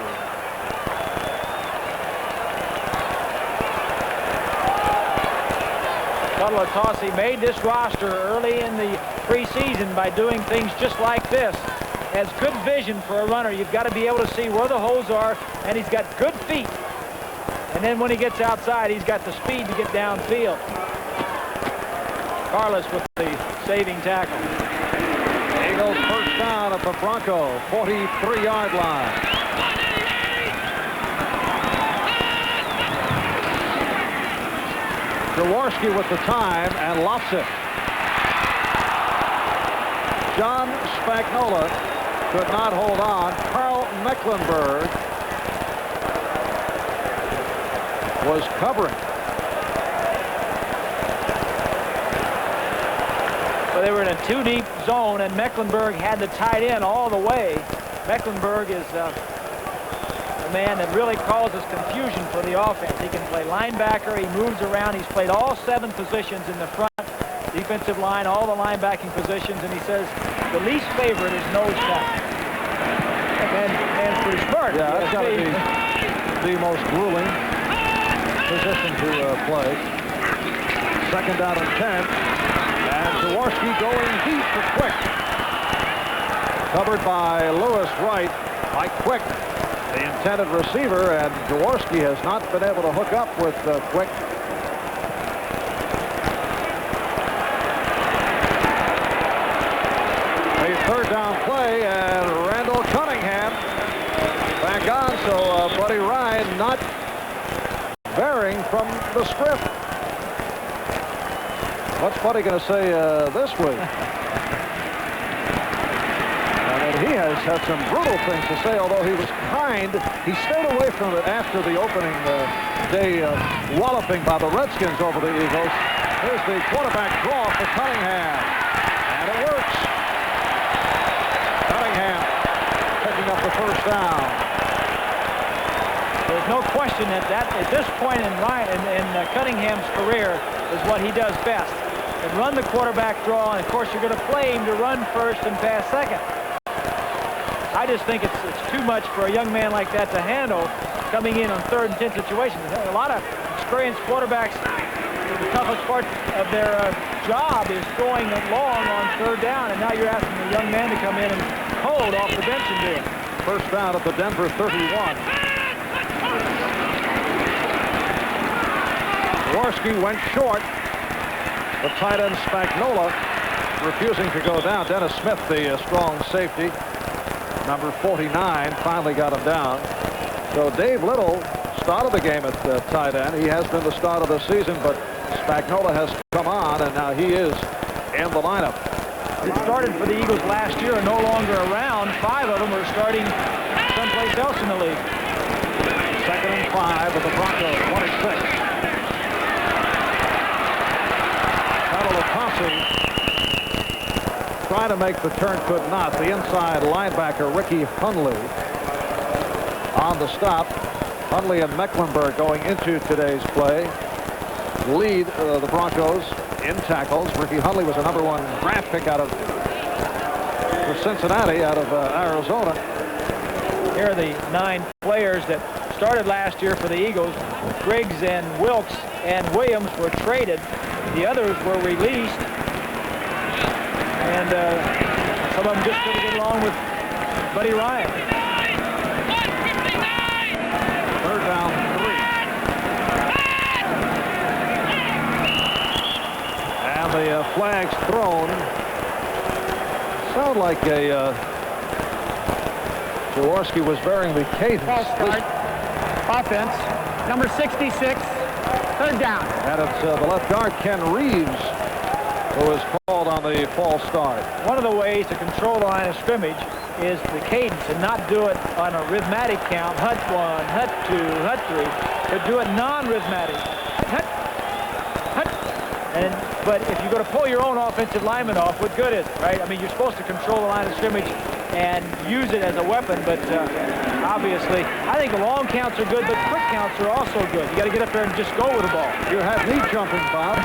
Catalatasi made this roster early in the preseason by doing things just like this. Has good vision for a runner. You've got to be able to see where the holes are, and he's got good feet. And then when he gets outside, he's got the speed to get downfield. Carlos with the saving tackle. Eagles first down at the Bronco 43-yard line. Jaworski with the time and lofts it. John Spagnola could not hold on. Carl Mecklenburg was covering. Well, they were in a two-deep zone, and Mecklenburg had the tight end all the way. Mecklenburg is a man that really causes confusion for the offense. He can play linebacker. He moves around. He's played all 7 positions in the front, defensive line, all the linebacking positions, and he says the least favorite is nose tackle. And pretty smart. Yeah, that's got to be the most grueling position to play. Second down and 10. And Jaworski going deep to Quick. Covered by Lewis Wright. Mike Quick, the intended receiver, and Jaworski has not been able to hook up with Quick. A third down play, and Randall Cunningham back on, so Buddy Ryan not varying from the script. What's Buddy going to say this week? He has had some brutal things to say, although he was kind. He stayed away from it after the opening day walloping by the Redskins over the Eagles. Here's the quarterback draw for Cunningham. And it works. Cunningham picking up the first down. There's no question that at this point in Cunningham's career is what he does best. And run the quarterback draw, and of course you're going to play him to run first and pass second. I just think it's too much for a young man like that to handle coming in on 3rd and 10 situations. A lot of experienced quarterbacks, the toughest part of their job is throwing it long on 3rd down, and now you're asking a young man to come in and hold off the bench and do it. First down at the Denver 31. Jaworski went short. The tight end Spagnola refusing to go down. Dennis Smith, the strong safety, number 49, finally got him down. So Dave Little started the game at tight end. He has been the start of the season, but Spagnola has come on, and now he is in the lineup. It started for the Eagles last year and no longer around. 5 of them are starting someplace else in the league. 2nd and 5 of the Broncos, 26. Trying to make the turn, could not. The inside linebacker, Ricky Hundley, on the stop. Hundley and Mecklenburg going into today's play lead the Broncos in tackles. Ricky Hundley was a #1 draft pick out of Cincinnati, out of Arizona. Here are the 9 players that started last year for the Eagles. Griggs and Wilkes and Williams were traded. The others were released. And some of them just couldn't get along with Buddy Ryan. Third down, 3. And the flag's thrown. Sound like Jaworski was bearing the cadence. False start. Offense. Number 66. Third down. And it's the left guard, Ken Reeves, who is called on the false start. One of the ways to control the line of scrimmage is the cadence and not do it on a rhythmic count. Hut 1, hut 2, hut 3. But do it non-rhythmic. Hut, hut. But if you're going to pull your own offensive lineman off, what good is it, right? I mean, you're supposed to control the line of scrimmage and use it as a weapon, but obviously, I think the long counts are good, but quick counts are also good. You got to get up there and just go with the ball. You had me jumping, Bob.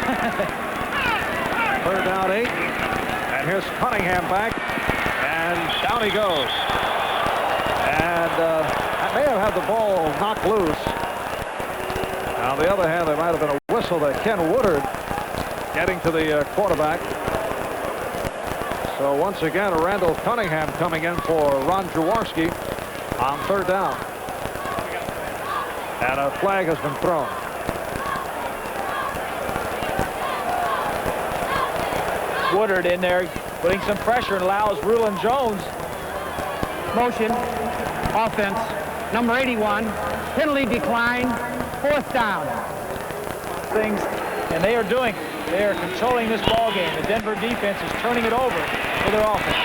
Third down, 8. And here's Cunningham back. And down he goes. And that may have had the ball knocked loose. On the other hand, there might have been a whistle that Ken Woodard getting to the quarterback. So once again, Randall Cunningham coming in for Ron Jaworski on third down. And a flag has been thrown. Woodard in there putting some pressure and allows Rulon Jones. Motion. Offense. Number 81. Penalty decline. Fourth down. Things, and they are doing it. They are controlling this ball game. The Denver defense is turning it over for their offense.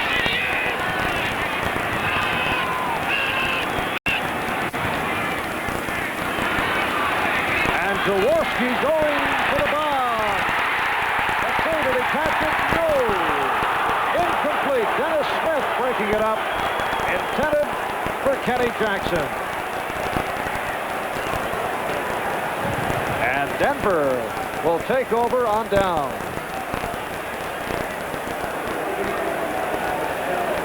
And Jaworski going for the ball. Let's see, did he catch it? No. Incomplete. Dennis Smith breaking it up. Intended for Kenny Jackson. And Denver will take over on down.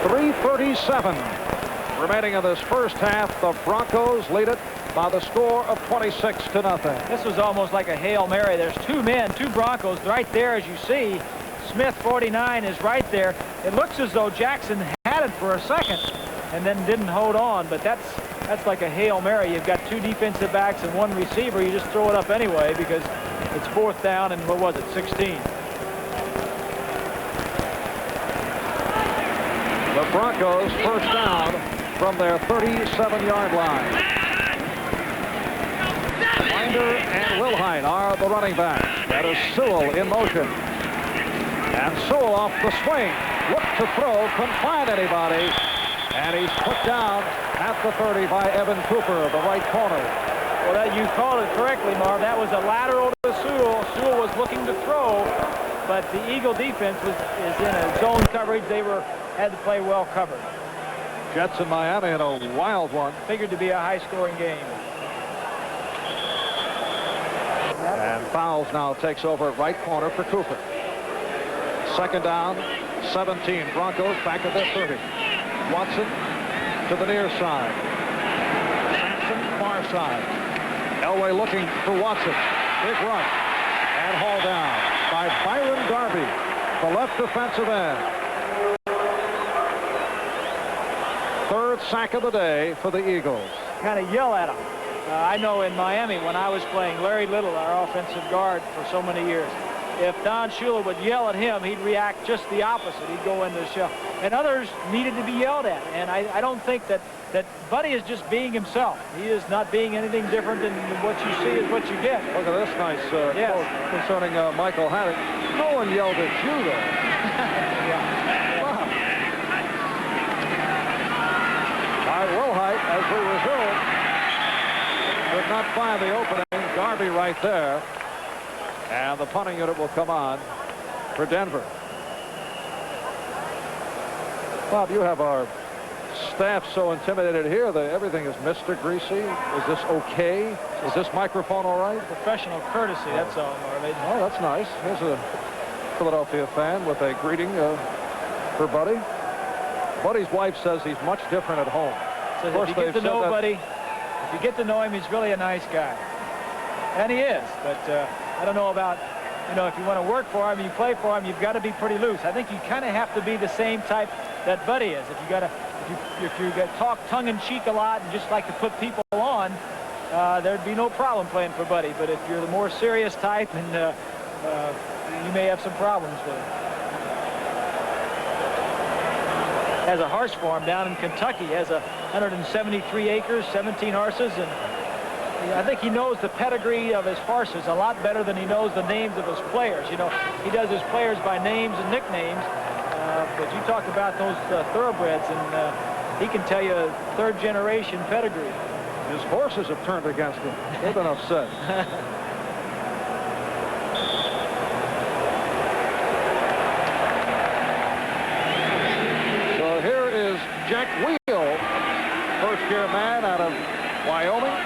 3:37 remaining in this first half. The Broncos lead it by the score of 26-0. This was almost like a Hail Mary. There's two men, two Broncos right there, as you see. Smith, 49, is right there. It looks as though Jackson had it for a second and then didn't hold on, but that's like a Hail Mary. You've got two defensive backs and one receiver. You just throw it up anyway because it's fourth down and, what was it, 16. The Broncos first down from their 37-yard line. Winder and Wilhite are the running backs. That is Sewell in motion. And Sewell off the swing. Looked to throw, couldn't find anybody. And he's put down at the 30 by Evan Cooper, the right corner. Well, that you called it correctly, Marv. That was a lateral to Sewell. Sewell was looking to throw, but the Eagle defense is in a zone coverage. They had to play well covered. Jets in Miami in a wild one. Figured to be a high-scoring game. And Fowles now takes over at right corner for Cooper. Second down, 17. Broncos back at their 30. Watson to the near side. Sampson far side. Elway looking for Watson. Big run. And hauled down by Byron Darby, the left defensive end. Third sack of the day for the Eagles. Kind of yell at him. I know in Miami when I was playing, Larry Little, our offensive guard for so many years, if Don Shula would yell at him, he'd react just the opposite. He'd go into the shell. And others needed to be yelled at. And I don't think that Buddy is just being himself. He is not being anything different than what you see is what you get. Look at this nice quote concerning Michael Haddock. No one yelled at you, though. Yeah. Wow. All right, Wilhite, as we resume, could not find the opening. Darby right there. And the punting unit will come on for Denver. Bob, you have our staff so intimidated here that everything is Mr. Greasy. Is this okay? Is this microphone all right? Professional courtesy, that's all, Marvin. Oh, that's nice. Here's a Philadelphia fan with a greeting for Buddy. Buddy's wife says he's much different at home. So if you get to know Buddy, If you get to know him, he's really a nice guy. And he is, but I don't know about, you know, if you want to work for him, you play for him, you've got to be pretty loose. I think you kind of have to be the same type that Buddy is. If you talk tongue-in-cheek a lot and just like to put people on, there'd be no problem playing for Buddy. But if you're the more serious type, and you may have some problems with it. Has a horse farm down in Kentucky. Has 173 acres, 17 horses, and I think he knows the pedigree of his horses a lot better than he knows the names of his players. You know, he does his players by names and nicknames, but you talk about those thoroughbreds, and he can tell you third-generation pedigree. His horses have turned against him. They've been upset. So here is Jack Wheel, first-year man out of Wyoming.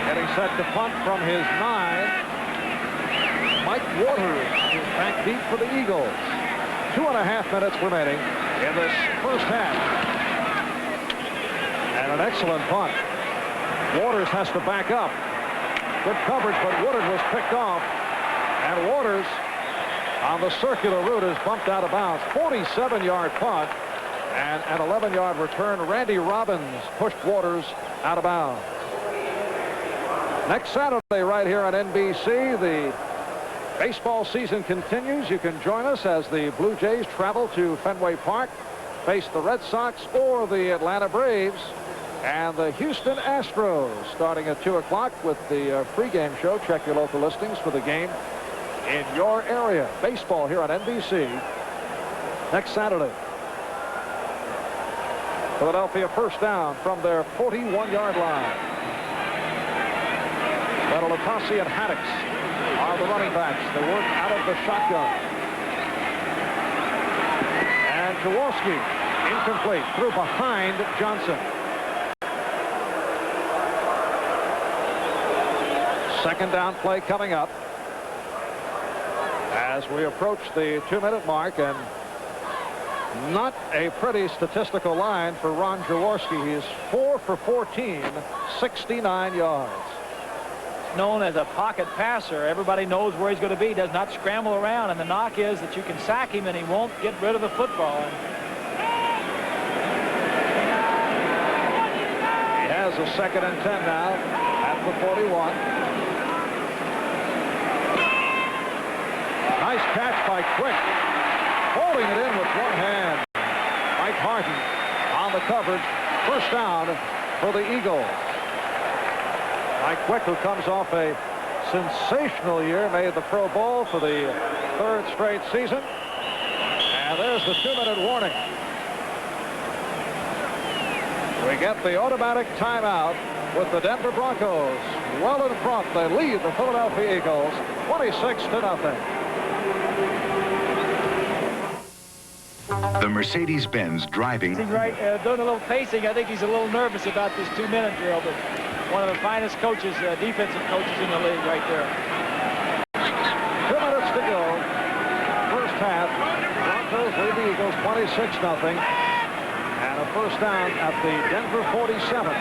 Getting set to punt from his 9. Mike Waters is back deep for the Eagles. 2.5 minutes remaining in this first half. And an excellent punt. Waters has to back up. Good coverage, but Woodard was picked off. And Waters on the circular route is bumped out of bounds. 47-yard punt and an 11-yard return. Randy Robbins pushed Waters out of bounds. Next Saturday right here on NBC, the baseball season continues. You can join us as the Blue Jays travel to Fenway Park, face the Red Sox or the Atlanta Braves, and the Houston Astros starting at 2 o'clock with the pregame show. Check your local listings for the game in your area. Baseball here on NBC next Saturday. Philadelphia first down from their 41-yard line. Latasi and Haddix are the running backs. They work out of the shotgun. And Jaworski incomplete, threw behind Johnson. Second down play coming up as we approach the 2-minute mark, and not a pretty statistical line for Ron Jaworski. He is 4 for 14, 69 yards. Known as a pocket passer. Everybody knows where he's going to be. He does not scramble around, and the knock is that you can sack him and he won't get rid of the football. And he has a 2nd and 10 now at the 41. Nice catch by Quick, holding it in with one hand. Mike Harden on the coverage. First down for the Eagles. Mike Quick, who comes off a sensational year, made the Pro Bowl for the 3rd straight season. And there's the 2-minute warning. We get the automatic timeout with the Denver Broncos well in front. They lead the Philadelphia Eagles 26-0. The Mercedes-Benz driving. He's right, doing a little pacing. I think he's a little nervous about this 2-minute drill, but one of the finest coaches, defensive coaches in the league right there. 2 minutes to go. First half. Broncos lead the Eagles 26-0. And a first down at the Denver 47.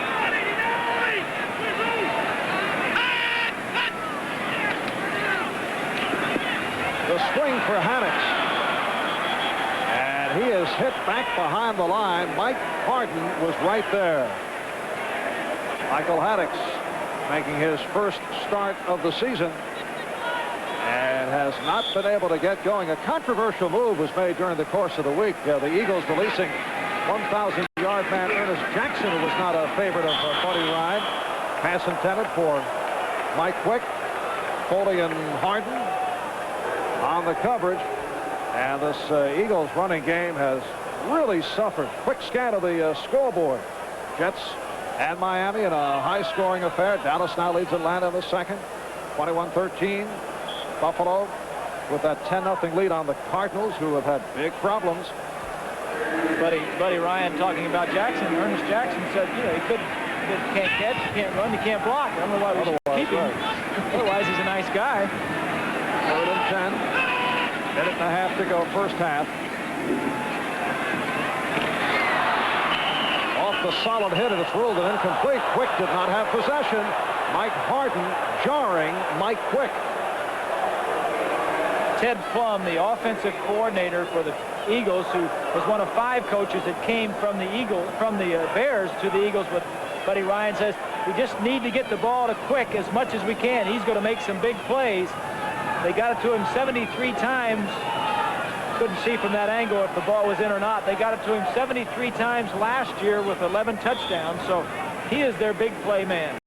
The swing for Haddix. And he is hit back behind the line. Mike Harden was right there. Michael Haddix making his first start of the season and has not been able to get going. A controversial move was made during the course of the week. The Eagles releasing 1,000-yard man Ernest Jackson, who was not a favorite of Buddy Ryan. Pass intended for Mike Quick. Foley and Harden on the coverage. And this Eagles running game has really suffered. Quick scan of the scoreboard. Jets and Miami in a high-scoring affair. Dallas now leads Atlanta in the second. 21-13. Buffalo with that 10-0 lead on the Cardinals, who have had big problems. Buddy Ryan talking about Jackson. Ernest Jackson said, you know, he can't catch, he can't run, he can't block. I don't know why we should keep him. Otherwise, he's a nice guy. 3rd and 10. Minute and a half to go, first half. Off a solid hit, and it's ruled an incomplete. Quick did not have possession. Mike Harden jarring Mike Quick. Ted Plum, the offensive coordinator for the Eagles, who was one of 5 coaches that came from the Bears to the Eagles with Buddy Ryan, says we just need to get the ball to Quick as much as we can. He's going to make some big plays. They got it to him 73 times. Couldn't see from that angle if the ball was in or not. They got it to him 73 times last year with 11 touchdowns, so he is their big play man.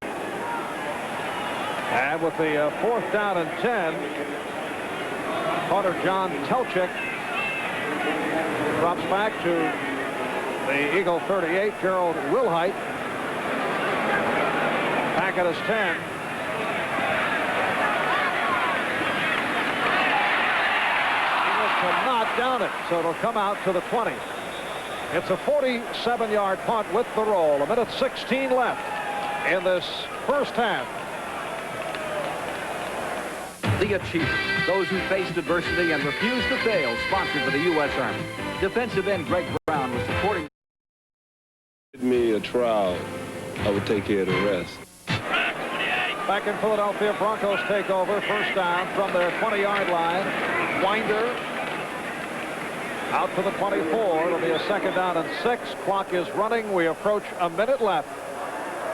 And with the 4th down and 10, punter John Telchik drops back to the Eagle 38, Gerald Wilhite. Back at his 10. Cannot down it, so it'll come out to the 20. It's a 47-yard punt with the roll. 1:16 left in this first half. The Achievers, those who faced adversity and refused to fail, sponsored by the U.S. Army. Defensive end Greg Brown was supporting. Give me a trial, I would take care of the rest. Back in Philadelphia, Broncos take over. First down from their 20-yard line. Winder out to the 24. It'll be a 2nd down and 6. Clock is running. We approach a minute left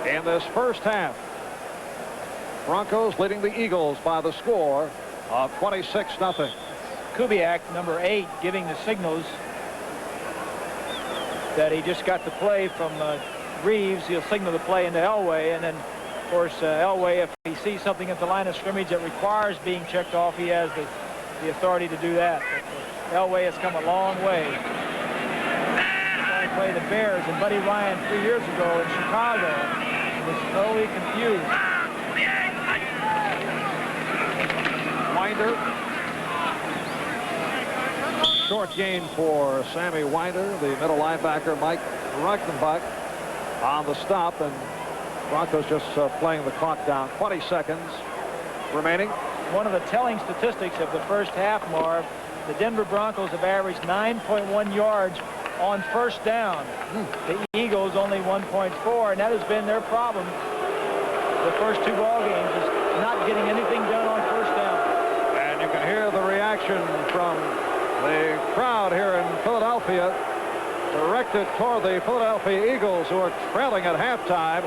in this first half. Broncos leading the Eagles by the score of 26-0. Kubiak, number 8, giving the signals that he just got the play from Reeves. He'll signal the play into Elway, and then, of course, Elway, if he sees something at the line of scrimmage that requires being checked off, he has the authority to do that. But Elway has come a long way. Trying to play the Bears, and Buddy Ryan 3 years ago in Chicago was totally confused. Winder. Short gain for Sammy Winder. The middle linebacker, Mike Reichenbach, on the stop, and Broncos just playing the clock down. 20 seconds remaining. One of the telling statistics of the first half, Marv, the Denver Broncos have averaged 9.1 yards on first down. The Eagles only 1.4, and that has been their problem the first 2 ball games, is not getting anything done on first down. And you can hear the reaction from the crowd here in Philadelphia, directed toward the Philadelphia Eagles, who are trailing at halftime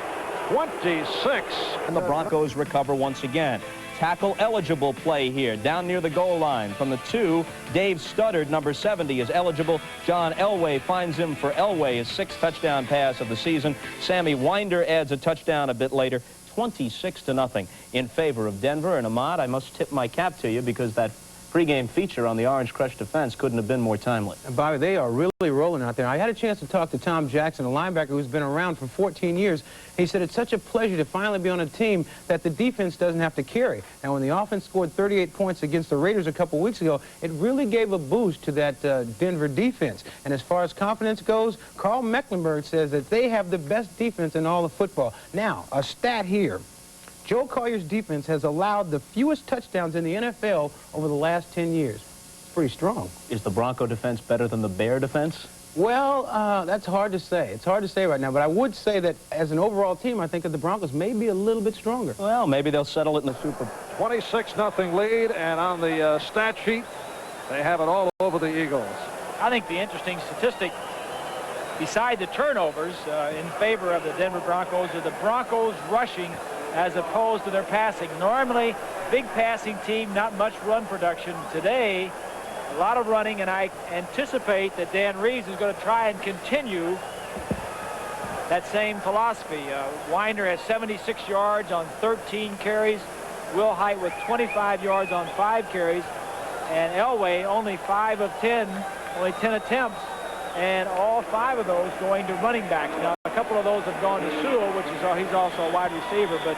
26. And the Broncos recover once again. Tackle eligible play here down near the goal line. From the 2, Dave Studdard, number 70, is eligible. John Elway finds him for Elway, his 6th touchdown pass of the season. Sammy Winder adds a touchdown a bit later. 26-0 in favor of Denver. And Ahmad, I must tip my cap to you, because that pregame feature on the Orange Crush defense couldn't have been more timely. And Bobby, they are really rolling out there. I had a chance to talk to Tom Jackson, a linebacker who's been around for 14 years. He said it's such a pleasure to finally be on a team that the defense doesn't have to carry. And when the offense scored 38 points against the Raiders a couple weeks ago, it really gave a boost to that Denver defense. And as far as confidence goes, Carl Mecklenburg says that they have the best defense in all of football. Now, a stat here. Joe Collier's defense has allowed the fewest touchdowns in the NFL over the last 10 years. It's pretty strong. Is the Bronco defense better than the Bear defense? Well, that's hard to say. It's hard to say right now, but I would say that as an overall team, I think that the Broncos may be a little bit stronger. Well, maybe they'll settle it in the Super Bowl. 26-0 lead, and on the stat sheet, they have it all over the Eagles. I think the interesting statistic, beside the turnovers in favor of the Denver Broncos, are the Broncos rushing as opposed to their passing. Normally, big passing team, not much run production. Today, a lot of running, and I anticipate that Dan Reeves is going to try and continue that same philosophy. Winder has 76 yards on 13 carries. Wilhite with 25 yards on 5 carries. And Elway only 5 of 10, only 10 attempts. And all 5 of those going to running backs. Now, a couple of those have gone to Sewell, which is he's also a wide receiver, but